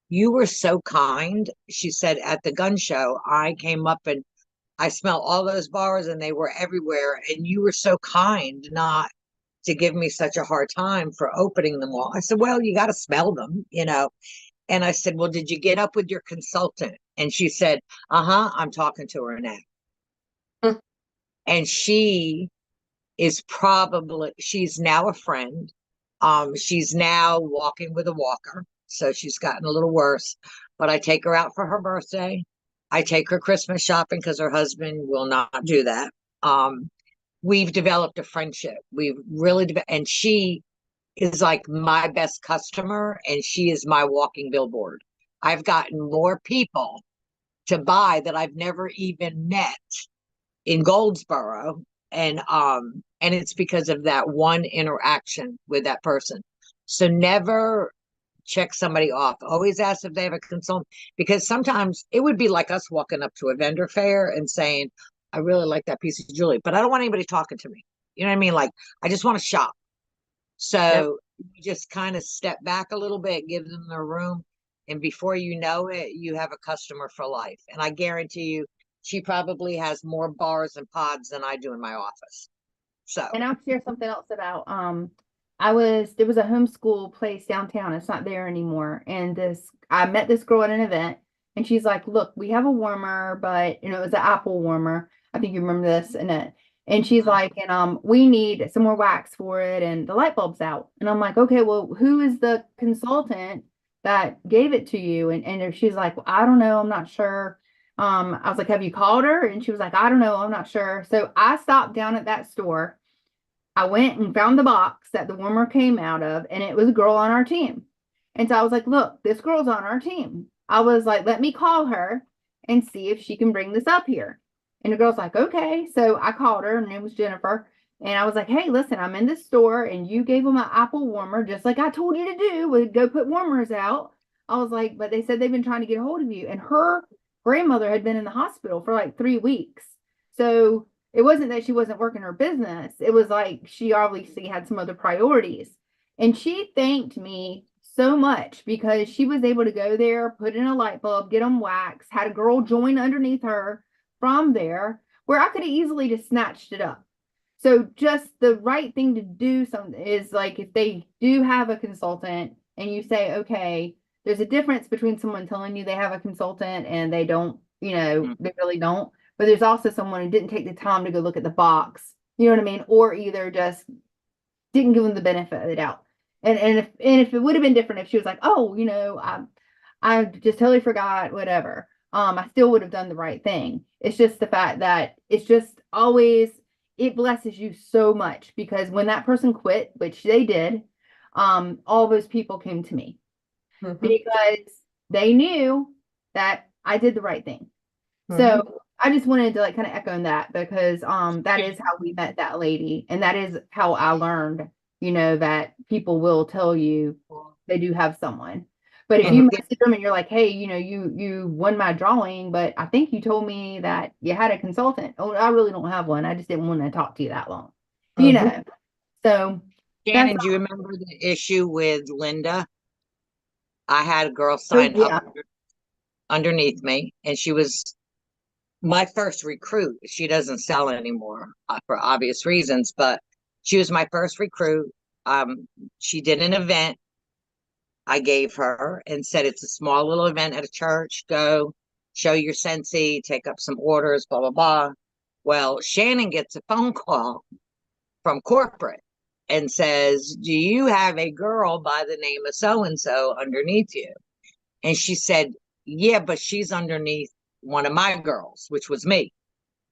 "You were so kind." She said, "At the gun show, I came up and I smelled all those bars and they were everywhere. And you were so kind not to give me such a hard time for opening them all." I said, "Well, you got to smell them, you know." And I said, "Well, did you get up with your consultant?" And she said, "Uh-huh, I'm talking to her now." Hmm. And she's now a friend. She's now walking with a walker. So she's gotten a little worse, but I take her out for her birthday. I take her Christmas shopping because her husband will not do that. We've developed a friendship. We've really, and she is like my best customer, and she is my walking billboard. I've gotten more people to buy that I've never even met in Goldsboro, and it's because of that one interaction with that person. So never check somebody off. Always ask if they have a consultant, because sometimes it would be like us walking up to a vendor fair and saying, "I really like that piece of jewelry, but I don't want anybody talking to me." You know what I mean? Like I just want to shop. So you just kind of step back a little bit, give them their room, and before you know it, you have a customer for life. And I guarantee you, she probably has more bars and pods than I do in my office. So, And I'll share something else about there was a homeschool place downtown. It's not there anymore. And I met this girl at an event, and she's like, "Look, we have a warmer, but it was an apple warmer. I think you remember this." And she's like, "And we need some more wax for it, and the light bulb's out." And I'm like, "Okay, well, who is the consultant that gave it to you?" And she's like, "Well, I don't know, I'm not sure." I was like, "Have you called her?" And she was like, "I don't know, I'm not sure." So I stopped down at that store. I went and found the box that the warmer came out of, and it was a girl on our team. And so I was like, "Look, this girl's on our team." I was like, "Let me call her and see if she can bring this up here." And the girl's like, "Okay." So I called her. Her name was Jennifer. And I was like, "Hey, listen, I'm in this store, and you gave them an apple warmer, just like I told you to do, would go put warmers out." I was like, "But they said they've been trying to get a hold of you." And her grandmother had been in the hospital for like 3 weeks. So it wasn't that she wasn't working her business. It was like she obviously had some other priorities. And she thanked me so much because she was able to go there, put in a light bulb, get them waxed, had a girl join underneath her from there, where I could have easily just snatched it up. So just the right thing to do something is like if they do have a consultant and you say, "Okay, there's a difference between someone telling you they have a consultant and they don't, they really don't." but there's also someone who didn't take the time to go look at the box. You know what I mean? Or either just didn't give them the benefit of the doubt. And if it would have been different if she was like, oh, I just totally forgot, whatever. I still would have done the right thing. It's just the fact that it's just always, it blesses you so much because when that person quit, which they did, all those people came to me because they knew that I did the right thing. So I just wanted to like kind of echo on that because that is how we met that lady, and that is how I learned, that people will tell you they do have someone. But if you message them and you're like, hey, you won my drawing, but I think you told me that you had a consultant. Oh, I really don't have one. I just didn't want to talk to you that long. So Shannon, that's do you remember the issue with Linda? I had a girl so sign up underneath me, and she was my first recruit. She doesn't sell anymore for obvious reasons, but she was my first recruit. She did an event I gave her and said it's a small little event at a church. Go show your Scentsy, take up some orders, blah, blah, blah. Well, Shannon gets a phone call from corporate and says, do you have a girl by the name of so-and-so underneath you? And she said, yeah, but she's underneath one of my girls, which was me.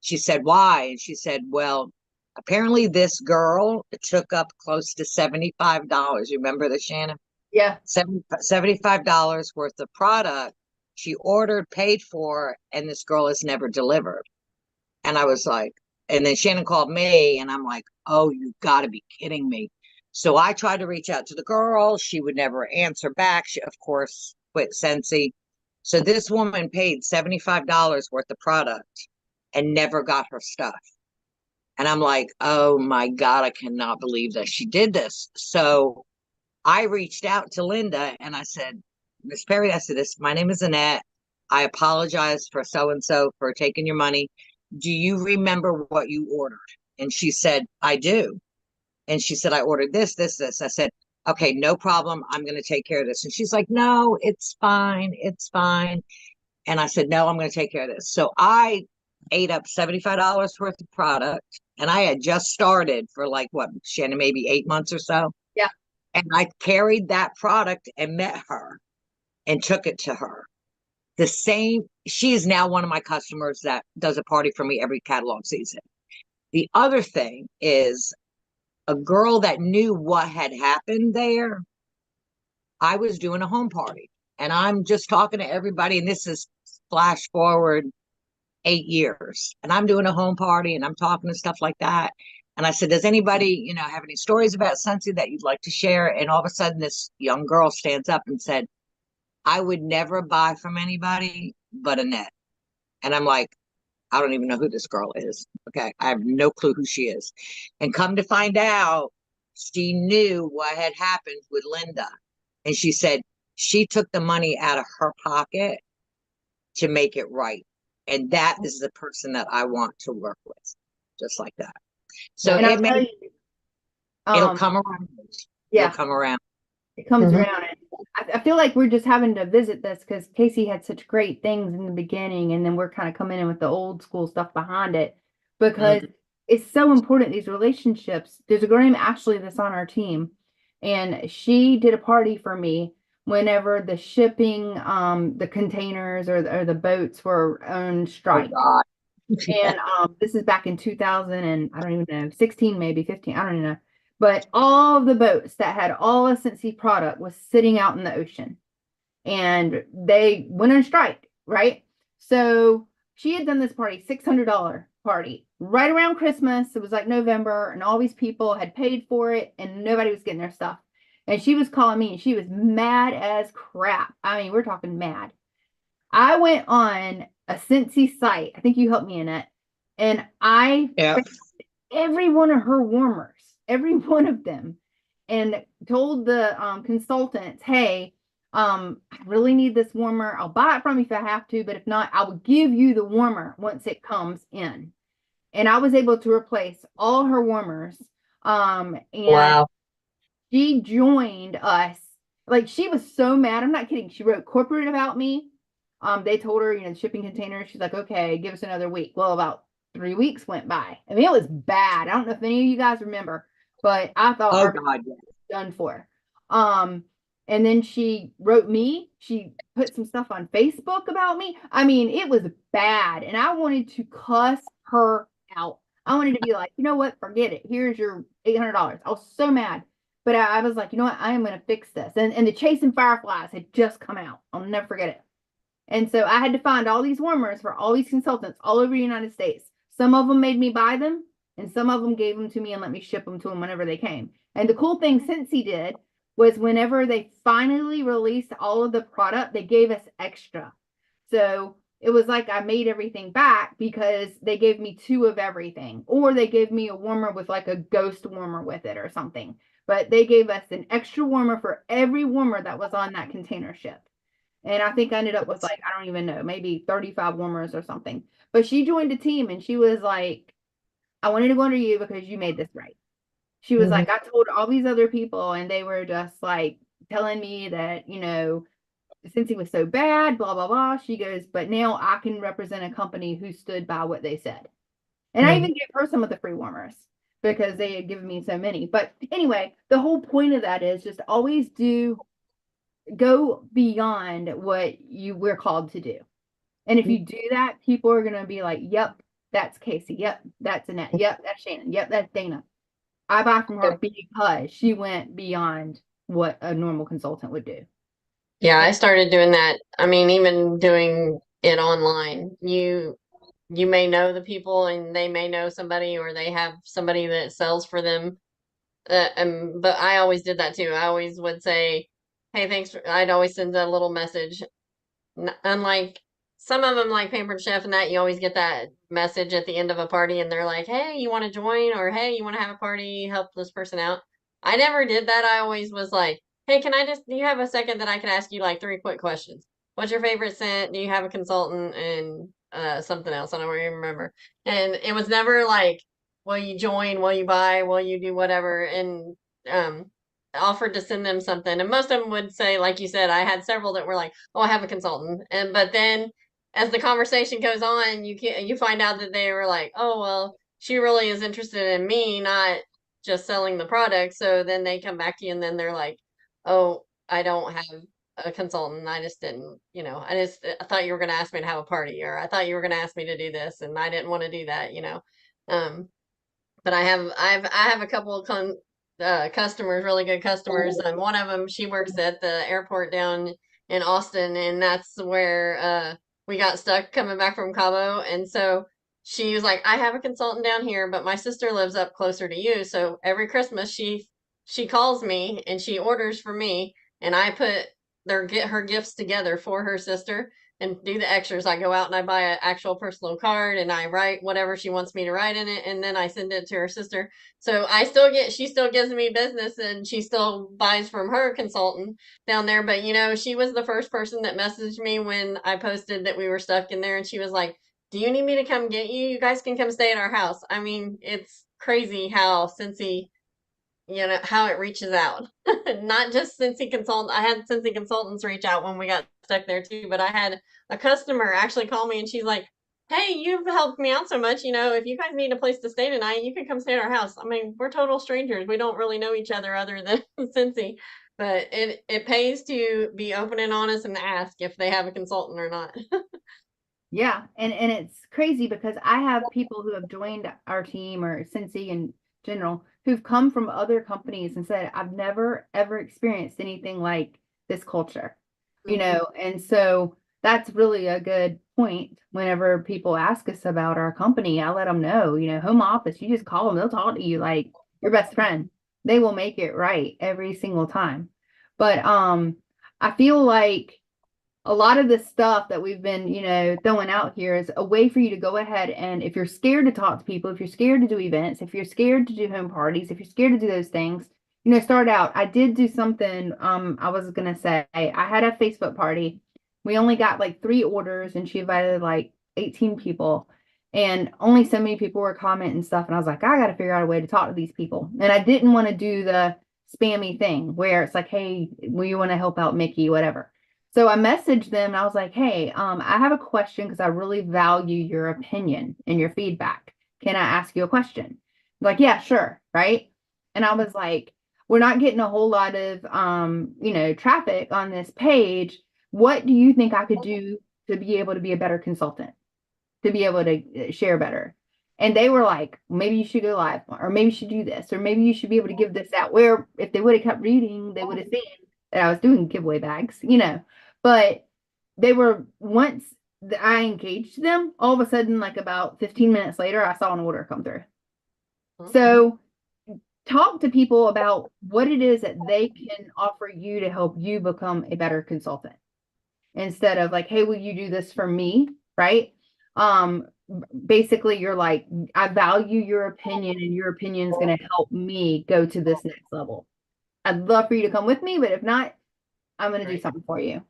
She said, why? And she said, well, apparently this girl took up close to $75. You remember this, Shannon? Yeah. $75 worth of product she ordered, paid for, and this girl has never delivered. And I was like, and then Shannon called me, and I'm like, oh, you got to be kidding me. So I tried to reach out to the girl. She would never answer back. She, of course, quit Scentsy. So this woman paid $75 worth of product and never got her stuff. And I'm like, oh my God, I cannot believe that she did this. So I reached out to Linda and I said, Miss Perry, I said, my name is Annette. I apologize for so-and-so for taking your money. Do you remember what you ordered? And she said, I do. And she said, I ordered this, this, this. I said, okay, no problem. I'm going to take care of this. And she's like, no, it's fine. It's fine. And I said, no, I'm going to take care of this. So I ate up $75 worth of product. And I had just started for like what, Shannon, maybe 8 months or so. Yeah. And I carried that product and met her and took it to her. The same, she is now one of my customers that does a party for me every catalog season. The other thing is a girl that knew what had happened there. I was doing a home party and I'm just talking to everybody. And this is flash forward 8 years. And I'm doing a home party and I'm talking and stuff like that. And I said, does anybody, have any stories about Scentsy that you'd like to share? And all of a sudden this young girl stands up and said, I would never buy from anybody but Annette. And I'm like, I don't even know who this girl is. Okay. I have no clue who she is. And come to find out, she knew what had happened with Linda. And she said she took the money out of her pocket to make it right. And that is the person that I want to work with, just like that. So And it may, it'll come around. Yeah. It'll come around. It comes around. And I feel like we're just having to visit this because Casey had such great things in the beginning, and then we're kind of coming in with the old school stuff behind it because it's so important, these relationships. There's a girl named Ashley that's on our team, and she did a party for me whenever the shipping, the containers or the boats were on strike. Oh, and this is back in 2000 and I don't even know, 16, maybe 15, I don't even know. But all of the boats that had all of Scentsy product was sitting out in the ocean. And they went on strike, right? So she had done this party, $600 party, right around Christmas. It was like November, and all these people had paid for it, and nobody was getting their stuff. And she was calling me, and she was mad as crap. I mean, we're talking mad. I went on a Scentsy site. I think you helped me in it. And I found every one of her warmers, every one of them, and told the consultants, hey, I really need this warmer. I'll buy it from you if I have to, but if not, I will give you the warmer once it comes in. And I was able to replace all her warmers. And wow. She joined us. Like, she was so mad. I'm not kidding. She wrote corporate about me. They told her, the shipping container. She's like, okay, give us another week. Well, about 3 weeks went by. I mean, it was bad. I don't know if any of you guys remember, but I thought Oh our God, yeah. done for. Um, and then she wrote me. She put some stuff on Facebook about me. I mean, it was bad, and I wanted to cuss her out. I wanted to be like, you know what? Forget it. Here's your $800. I was so mad, but I was like, you know what? I am going to fix this. And the Chasing Fireflies had just come out. I'll never forget it. And so I had to find all these warmers for all these consultants all over the United States. Some of them made me buy them, and some of them gave them to me and let me ship them to them whenever they came. And the cool thing Cincy did was whenever they finally released all of the product, they gave us extra. So it was like I made everything back because they gave me 2 of everything, or they gave me a warmer with like a ghost warmer with it or something. But they gave us an extra warmer for every warmer that was on that container ship. And I think I ended up with like, I don't even know, maybe 35 warmers or something. But she joined the team and she was like, I wanted to go under you because you made this right. She was like, I told all these other people and they were just like telling me that, since he was so bad, blah, blah, blah. She goes, but now I can represent a company who stood by what they said. And I even gave her some of the free warmers because they had given me so many. But anyway, the whole point of that is just always go beyond what we're called to do. And if you do that, people are going to be like, yep, that's Casey. Yep, that's Annette. Yep, that's Shannon. Yep, that's Dana. I buy from her because she went beyond what a normal consultant would do. Yeah, I started doing that. I mean, even doing it online. You may know the people and they may know somebody or they have somebody that sells for them. But I always did that too. I always would say, "Hey, thanks." I'd always send a little message. Unlike some of them, like Pampered Chef and that, you always get that message at the end of a party, and they're like, "Hey, you want to join?" or "Hey, you want to have a party? Help this person out." I never did that. I always was like, "Hey, do you have a second that I can ask you like 3 quick questions? What's your favorite scent? Do you have a consultant?" And something else. I don't even remember. And it was never like, "Will you join? Will you buy? Will you do whatever?" And um, offered to send them something. And most of them would say, like you said, I had several that were like, "Oh, I have a consultant." And but then as the conversation goes on, you find out that they were like, "Oh, well, she really is interested in me, not just selling the product." So then they come back to you and then they're like, "Oh, I don't have a consultant. I just didn't, I thought you were going to ask me to have a party, or I thought you were going to ask me to do this and I didn't want to do that." Um but I have a couple of customers, really good customers. One of them, she works at the airport down in Austin, and that's where we got stuck coming back from Cabo. And so she was like, "I have a consultant down here, but my sister lives up closer to you. So every Christmas she calls me and she orders for me, and I put get her gifts together for her sister." And do the extras. I go out and I buy an actual personal card and I write whatever she wants me to write in it, and then I send it to her sister. So she still gives me business and she still buys from her consultant down there. But she was the first person that messaged me when I posted that we were stuck in there, and she was like, "Do you need me to come get you? You guys can come stay at our house." I mean, it's crazy how Cincy, how it reaches out. Not just Cincy consult. I had Cincy consultants reach out when we got stuck there too, but I had a customer actually call me and she's like, "Hey, you've helped me out so much. If you guys need a place to stay tonight, you can come stay at our house." I mean, we're total strangers. We don't really know each other other than Cincy, but it pays to be open and honest and ask if they have a consultant or not. Yeah, and it's crazy because I have people who have joined our team or Cincy in general who've come from other companies and said, I've never ever experienced anything like this culture, and so that's really a good point. Whenever people ask us about our company, I let them know, home office, you just call them, they'll talk to you like your best friend. They will make it right every single time. But I feel like a lot of the stuff that we've been, throwing out here is a way for you to go ahead and if you're scared to talk to people, if you're scared to do events, if you're scared to do home parties, if you're scared to do those things, start out. I did do something. I was gonna say I had a Facebook party. We only got like 3 orders and she invited like 18 people. And only so many people were commenting stuff. And I was like, I gotta figure out a way to talk to these people. And I didn't want to do the spammy thing where it's like, hey, we want to help out Mickey, whatever. So I messaged them and I was like, hey, I have a question because I really value your opinion and your feedback. Can I ask you a question? Like, yeah, sure, right? And I was like, we're not getting a whole lot of traffic on this page. What do you think I could do to be able to be a better consultant, to be able to share better? And they were like, maybe you should go live, or maybe you should do this, or maybe you should be able to give this out. Where if they would have kept reading, they would have seen that I was doing giveaway bags. But they were once I engaged them, all of a sudden, like about 15 minutes later, I saw an order come through. So talk to people about what it is that they can offer you to help you become a better consultant instead of like, hey, will you do this for me? Right. Basically you're like, I value your opinion and your opinion is going to help me go to this next level. I'd love for you to come with me, but if not, I'm going to do something for you.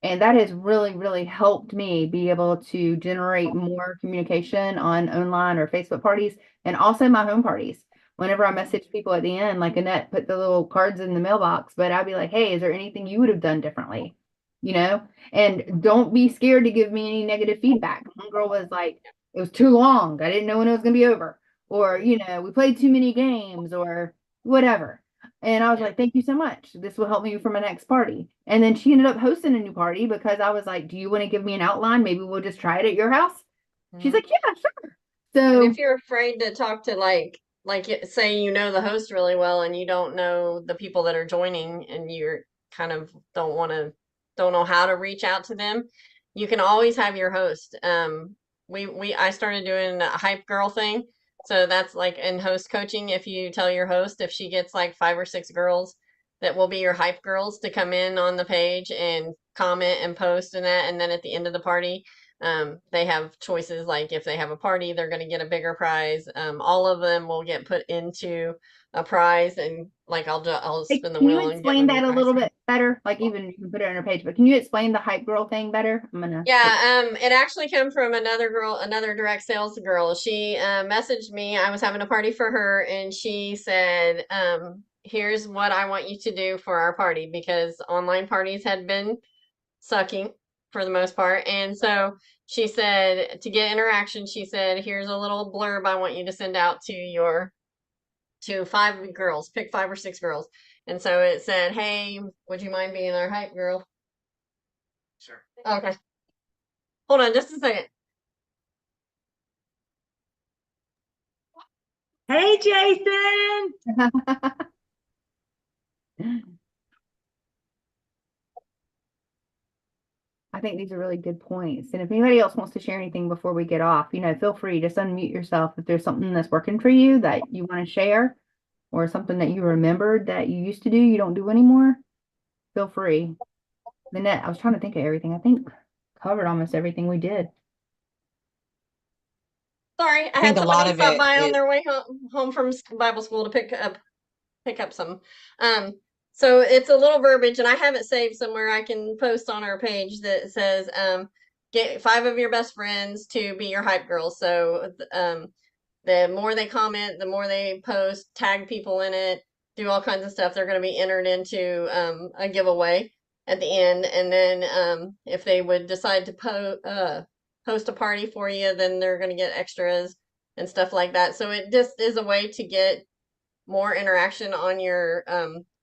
And that has really, really helped me be able to generate more communication on online or Facebook parties and also my home parties. Whenever I message people at the end, like Annette put the little cards in the mailbox, but I'd be like, hey, is there anything you would have done differently? You know, and don't be scared to give me any negative feedback. One girl was like, it was too long. I didn't know when it was going to be over. Or, we played too many games or whatever. And I was like, thank you so much. This will help me for my next party. And then she ended up hosting a new party because I was like, do you want to give me an outline? Maybe we'll just try it at your house. She's like, yeah, sure. And So if you're afraid to talk to say you know the host really well and you don't know the people that are joining and you're kind of don't know how to reach out to them, you can always have your host. I started doing a hype girl thing. So that's like in host coaching, if you tell your host if she gets like 5 or 6 girls that will be your hype girls to come in on the page and comment and post and that, and then at the end of the party they have choices like if they have a party, they're going to get a bigger prize. All of them will get put into a prize, and like I'll hey, spin the can you wheel and give explain them a that a prize. little bit better? Like even you can put it on her page, but can you explain the hype girl thing better? I'm gonna Yeah, it actually came from another girl, another direct sales girl. She messaged me. I was having a party for her, and she said, "Here's what I want you to do for our party," because online parties had been sucking for the most part. And so she said to get interaction, she said, here's a little blurb I want you to send out to 5 girls, pick 5 or 6 girls. And so it said, hey, would you mind being our hype girl? Sure. Okay. Hold on just a second. Hey, Jason. I think these are really good points. And if anybody else wants to share anything before we get off, feel free. Just unmute yourself if there's something that's working for you that you want to share or something that you remembered that you used to do, you don't do anymore. Feel free. Lynette, I was trying to think of everything. I think covered almost everything we did. Sorry, I I had think a lot somebody of stop it by on is, their way home from Bible school to pick up some. So it's a little verbiage, and I have it saved somewhere I can post on our page that says, get 5 of your best friends to be your hype girls. So the more they comment, the more they post, tag people in it, do all kinds of stuff, they're going to be entered into a giveaway at the end. And then if they would decide to host a party for you, then they're going to get extras and stuff like that. So it just is a way to get more interaction on your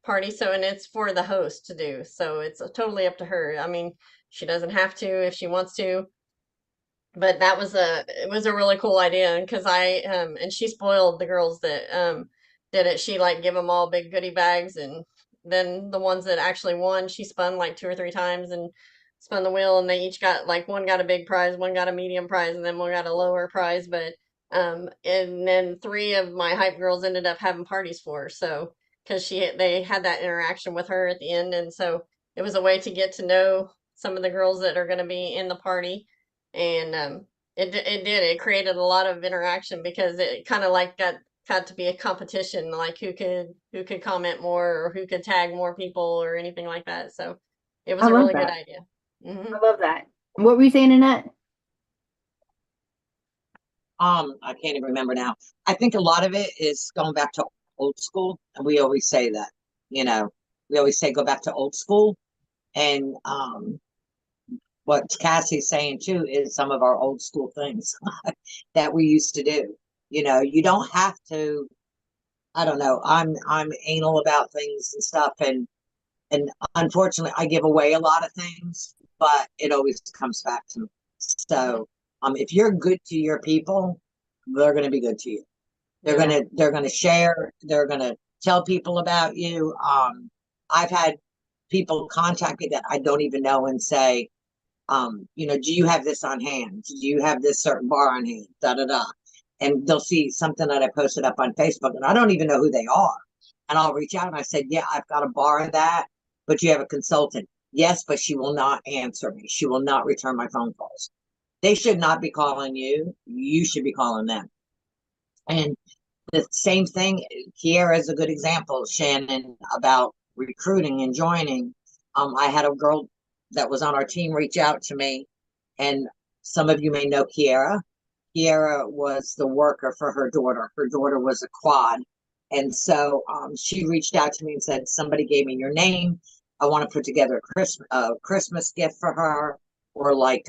party. So, and it's for the host to do. So it's totally up to her. I mean, she doesn't have to if she wants to, but it was a really cool idea because and she spoiled the girls that did it. She like give them all big goodie bags, and then the ones that actually won, she spun like 2 or 3 times and spun the wheel, and they each got like one got a big prize, one got a medium prize, and then one got a lower prize. But and then 3 of my hype girls ended up having parties for her, so because they had that interaction with her at the end, and so it was a way to get to know some of the girls that are going to be in the party. And it created a lot of interaction because it kind of like got to be a competition, like who could comment more or who could tag more people or anything like that. So it was I a love really good that. idea. I love that. What were you saying, Annette? I can't even remember now. I think a lot of it is going back to old school. And we always say that, we always say go back to old school. And what Cassie's saying too is some of our old school things that we used to do. You know, you don't have to, I don't know, I'm anal about things and stuff, and unfortunately I give away a lot of things, but it always comes back to me. So if you're good to your people, they're gonna be good to you. They're gonna share, they're gonna tell people about you. I've had people contact me that I don't even know and say, do you have this on hand? Do you have this certain bar on hand? Da da da. And they'll see something that I posted up on Facebook, and I don't even know who they are. And I'll reach out and I said, yeah, I've got a bar of that, but you have a consultant. Yes, but she will not answer me. She will not return my phone calls. They should not be calling you. You should be calling them. And the same thing, Kiera is a good example, Shannon, about recruiting and joining. I had a girl that was on our team reach out to me, and some of you may know Kiera. Kiera was the worker for her daughter. Her daughter was a quad. And so she reached out to me and said, somebody gave me your name. I want to put together a Christmas gift for her, or like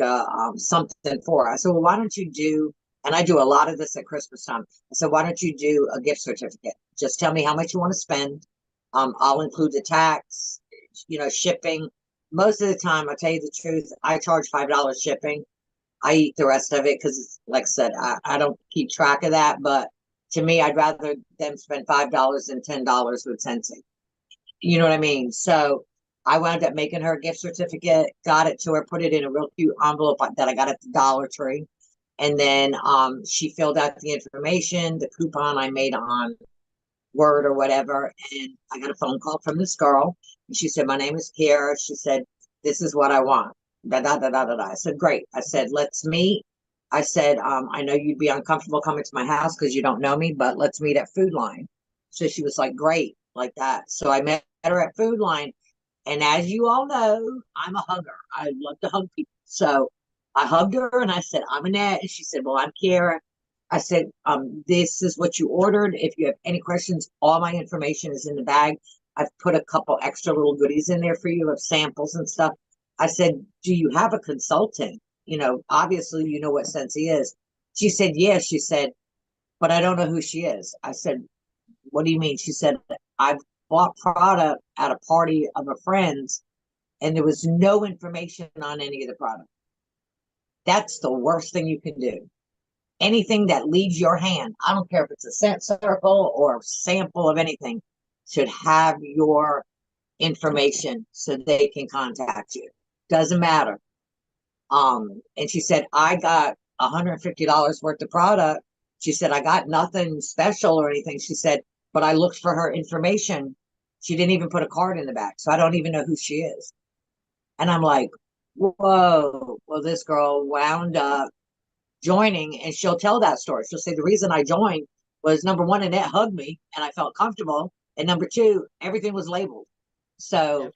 something for her. I said, well, why don't you do, and I do a lot of this at Christmas time. I said, why don't you do a gift certificate? Just tell me how much you want to spend. I'll include the tax, shipping. Most of the time, I'll tell you the truth, I charge $5 shipping. I eat the rest of it because, like I said, I don't keep track of that. But to me, I'd rather them spend $5 than $10 with Scentsy. You know what I mean? So I wound up making her a gift certificate, got it to her, put it in a real cute envelope that I got at the Dollar Tree. And then she filled out the information, the coupon I made on Word or whatever. And I got a phone call from this girl. And she said, my name is Kiera. She said, this is what I want. Da, da, da, da, da, da. I said, great. I said, let's meet. I said, I know you'd be uncomfortable coming to my house because you don't know me, but let's meet at Food Line. So she was like, great, like that. So I met her at Food Line. And as you all know, I'm a hugger. I love to hug people. So I hugged her and I said, I'm Annette. And she said, well, I'm Kiera. I said, this is what you ordered. If you have any questions, all my information is in the bag. I've put a couple extra little goodies in there for you of samples and stuff. I said, do you have a consultant? Obviously you know what Scentsy is. She said, yes. She said, but I don't know who she is. I said, what do you mean? She said, I've bought product at a party of a friend's and there was no information on any of the product. That's the worst thing you can do. Anything that leaves your hand, I don't care if it's a scent circle or a sample of anything, should have your information so they can contact you. Doesn't matter. And she said, I got $150 worth of product. She said, I got nothing special or anything. She said, but I looked for her information. She didn't even put a card in the back. So I don't even know who she is. And I'm like, whoa, well, this girl wound up joining, and she'll tell that story. She'll say, the reason I joined was, number one, Annette hugged me and I felt comfortable. And number two, everything was labeled. So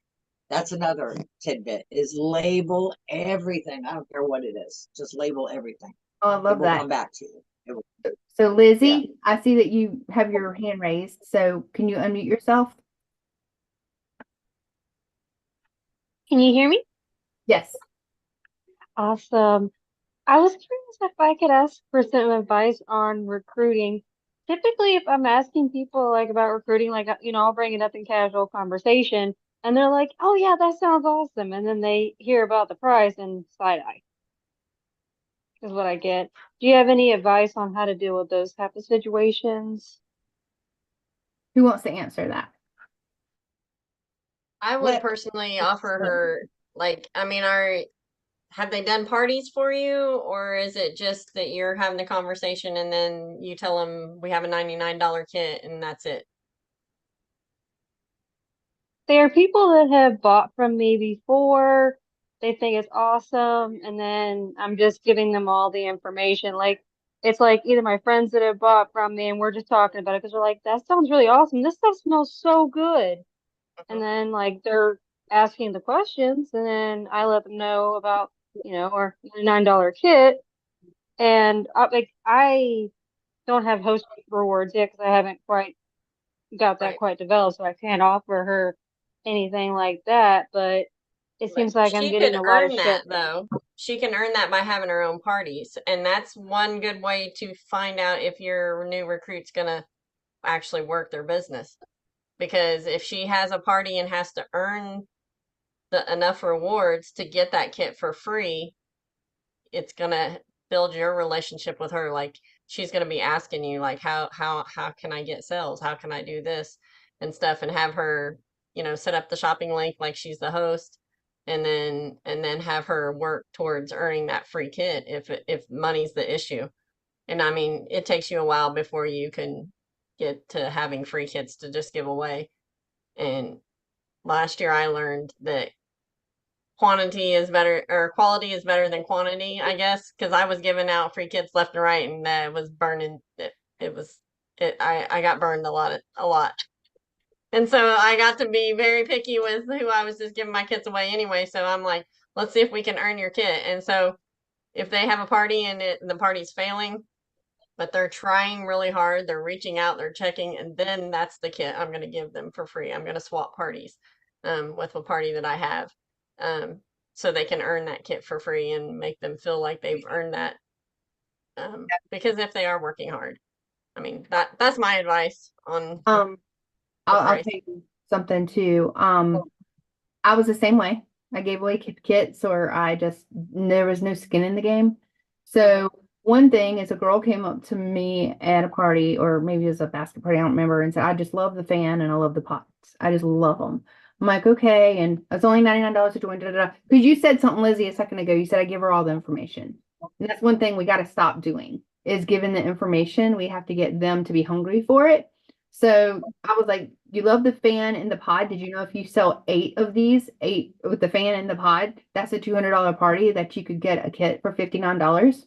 that's another tidbit, is label everything. I don't care what it is. Just label everything. Oh, I It love will that. come back to you. It will. So Lizzie, I see that you have your hand raised. So can you unmute yourself? Can you hear me? Yes. Awesome. I was curious if I could ask for some advice on recruiting. Typically, if I'm asking people like about recruiting, like I'll bring it up in casual conversation, and they're like, "Oh yeah, that sounds awesome," and then they hear about the price and side eye is what I get. Do you have any advice on how to deal with those type of situations? Who wants to answer that? I would personally offer her, like, I mean, have they done parties for you, or is it just that you're having the conversation and then you tell them we have a $99 kit and that's it? There are people that have bought from me before. They think it's awesome, and then I'm just giving them all the information. Like it's like either my friends that have bought from me and we're just talking about it because they're like, that sounds really awesome. This stuff smells so good. And then like they're asking the questions, and then I let them know about, our $9 kit. And I don't have host rewards yet because I haven't quite got that Right. quite developed, so I can't offer her anything like that. But it But seems like I'm she getting could a lot of earn shit. that though. She can earn that by having her own parties. And that's one good way to find out if your new recruit's gonna actually work their business. Because if she has a party and has to earn the enough rewards to get that kit for free, it's gonna build your relationship with her. Like she's gonna be asking you like how can I get sales? How can I do this and stuff and have her, set up the shopping link like she's the host and then have her work towards earning that free kit if money's the issue. And I mean, it takes you a while before you can get to having free kits to just give away. And last year I learned that quantity is better or quality is better than quantity, I guess, because I was giving out free kits left and right, and it was burning. It was it. I got burned a lot, and so I got to be very picky with who I was just giving my kits away anyway. So I'm like, let's see if we can earn your kit. And so if they have a party and the party's failing, but they're trying really hard, they're reaching out, they're checking, and then that's the kit I'm going to give them for free. I'm going to swap parties with a party that I have, um, so they can earn that kit for free and make them feel like they've earned that. Because if they are working hard, I mean that's my advice on Um, the I'll price. tell you something too. I was the same way. I gave away kits, or there was no skin in the game. So one thing is, a girl came up to me at a party, or maybe it was a basket party, I don't remember, and said, "I just love the fan and I love the pots. I just love them." I'm like, okay, and it's only $99 to join. Because you said something, Lizzie, a second ago. You said I give her all the information, and that's one thing we got to stop doing is giving the information. We have to get them to be hungry for it. So I was like, you love the fan in the pod. Did you know if you sell 8 with the fan in the pod, that's a $200 party that you could get a kit for $59?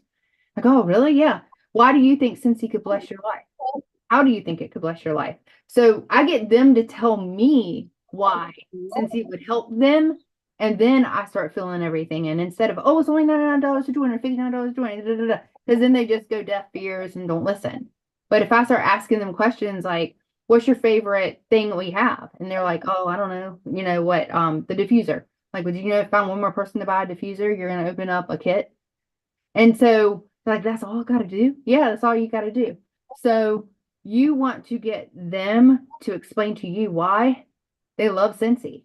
Like, oh, really? Yeah. Why do you think Cincy could bless your life? How do you think it could bless your life? So I get them to tell me why Cincy would help them. And then I start filling everything in instead of, oh, it's only $99 to join or $59 to join. Because then they just go deaf ears and don't listen. But if I start asking them questions like, what's your favorite thing we have? And they're like, oh, I don't know. You know what? The diffuser. Like, would you know if I'm one more person to buy a diffuser, you're going to open up a kit? And so, like, that's all I got to do. Yeah, that's all you got to do. So, you want to get them to explain to you why they love Scentsy.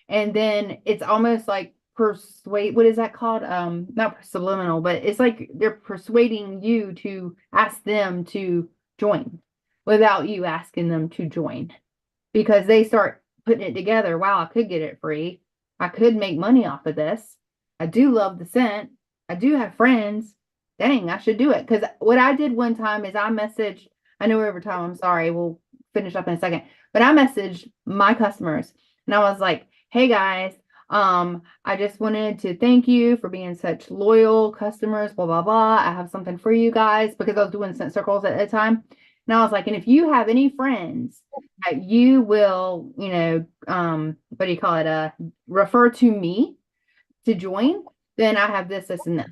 And then it's almost like persuade, what is that called? Not subliminal, but it's like they're persuading you to ask them to join without you asking them to join because they start putting it together. Wow, I could get it free. I could make money off of this. I do love the scent. I do have friends. Dang, I should do it. Because what I did one time is I messaged, I know we're over time. I'm sorry. We'll finish up in a second. But I messaged my customers and I was like, hey guys, I just wanted to thank you for being such loyal customers, blah, blah, blah. I have something for you guys because I was doing scent circles at the time. And I was like, and if you have any friends that you will, what do you call it? Refer to me to join, then I have this, and this.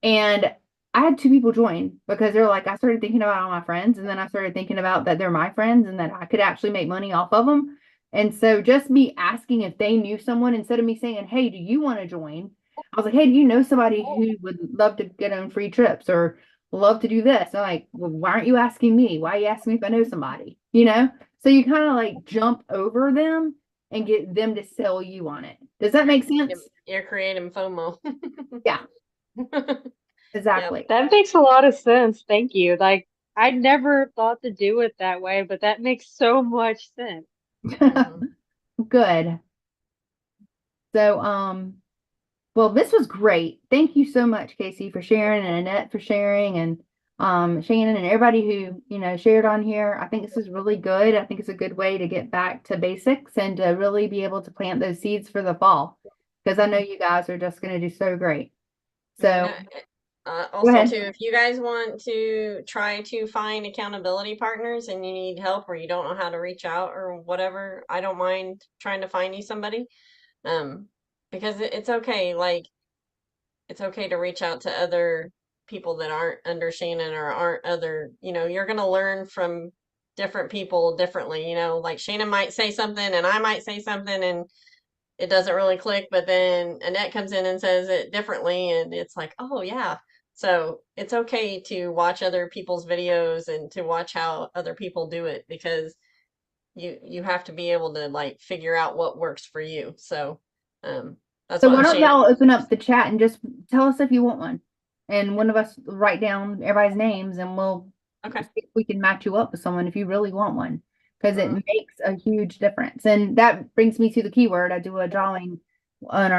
And I had 2 people join because they're like, I started thinking about all my friends, and then I started thinking about that they're my friends and that I could actually make money off of them. And so just me asking if they knew someone instead of me saying, hey, do you want to join? I was like, hey, do you know somebody who would love to get on free trips or love to do this? And I'm like, well, why aren't you asking me? Why are you asking me if I know somebody? So you kind of like jump over them and get them to sell you on it. Does that make sense? You're creating FOMO. Yeah, exactly. That makes a lot of sense. Thank you. Like, I never thought to do it that way, but that makes so much sense. Mhm. Good. So, well, this was great. Thank you so much, Casey, for sharing, and Annette for sharing, and Shannon and everybody who, shared on here. I think this is really good. I think it's a good way to get back to basics and to really be able to plant those seeds for the fall. Because I know you guys are just going to do so great. So, And, go also ahead. too, if you guys want to try to find accountability partners and you need help or you don't know how to reach out or whatever, I don't mind trying to find you somebody. Because it's okay. Like, it's okay to reach out to other people that aren't under Shannon or aren't other, you're going to learn from different people differently. Like Shannon might say something and I might say something, and it doesn't really click, but then Annette comes in and says it differently, and it's like, oh yeah. So it's okay to watch other people's videos and to watch how other people do it, because you have to be able to like figure out what works for you. So that's So what why don't Shan. y'all open up the chat and just tell us if you want one, and one of us will write down everybody's names, and we'll Okay. see if we can match you up with someone if you really want one, because it Mhm. makes a huge difference. And that brings me to the keyword. I do a drawing on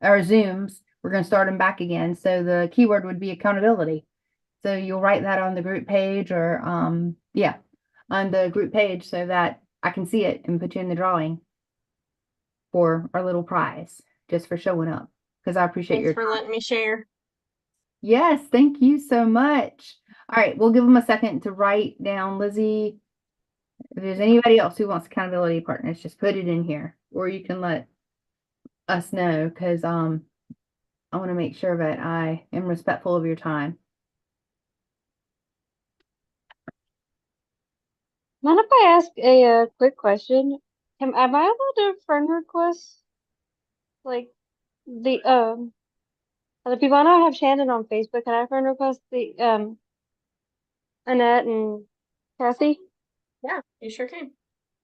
our Zooms. We're going to start them back again. So the keyword would be accountability. So you'll write that on the group page, or yeah, on the group page, so that I can see it and put you in the drawing for our little prize, just for showing up, because I appreciate Thanks your for time. letting me share. Yes, thank you so much. All right, we'll give them a second to write down. Lizzie, if there's anybody else who wants accountability partners, just put it in here, or you can let us know, because I want to make sure that I am respectful of your time. Mind if I ask a quick question? Am I allowed to friend request like the other people? I know I have Shannon on Facebook. Can I friend request the Annette and Kathy? Yeah, you sure can.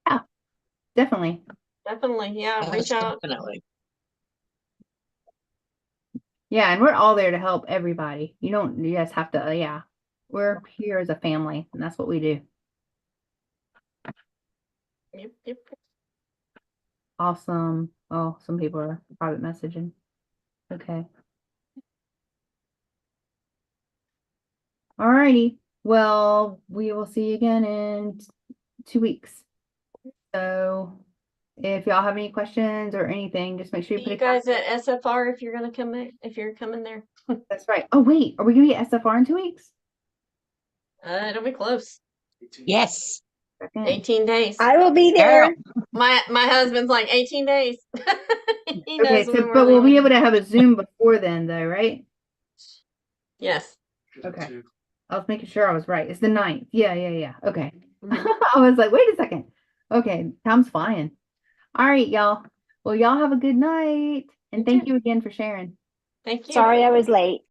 Yeah, definitely. Definitely. Yeah, reach out. Definitely. Yeah, and we're all there to help everybody. You guys have to, yeah. We're here as a family, and that's what we do. Yep, yep. Awesome. Oh, some people are private messaging. Okay. Alrighty. Well, we will see you again in 2 weeks. So if y'all have any questions or anything, just make sure you See put you it. guys at SFR if you're gonna come back, if you're coming there. That's right. Oh, wait, are we gonna be at SFR in 2 weeks? It'll be close. Yes. Second. 18 days. I will be Girl. there. My husband's like 18 days. He knows Okay, so when we're but we'll be leaving. able to have a Zoom before then, though, right? Yes. Okay. I was making sure I was right. It's the 9th. Yeah. Okay. Mhm. I was like, wait a second. Okay, time's flying. All right, y'all. Well, y'all have a good night. And You thank too. you again for sharing. Thank you. Sorry I was late.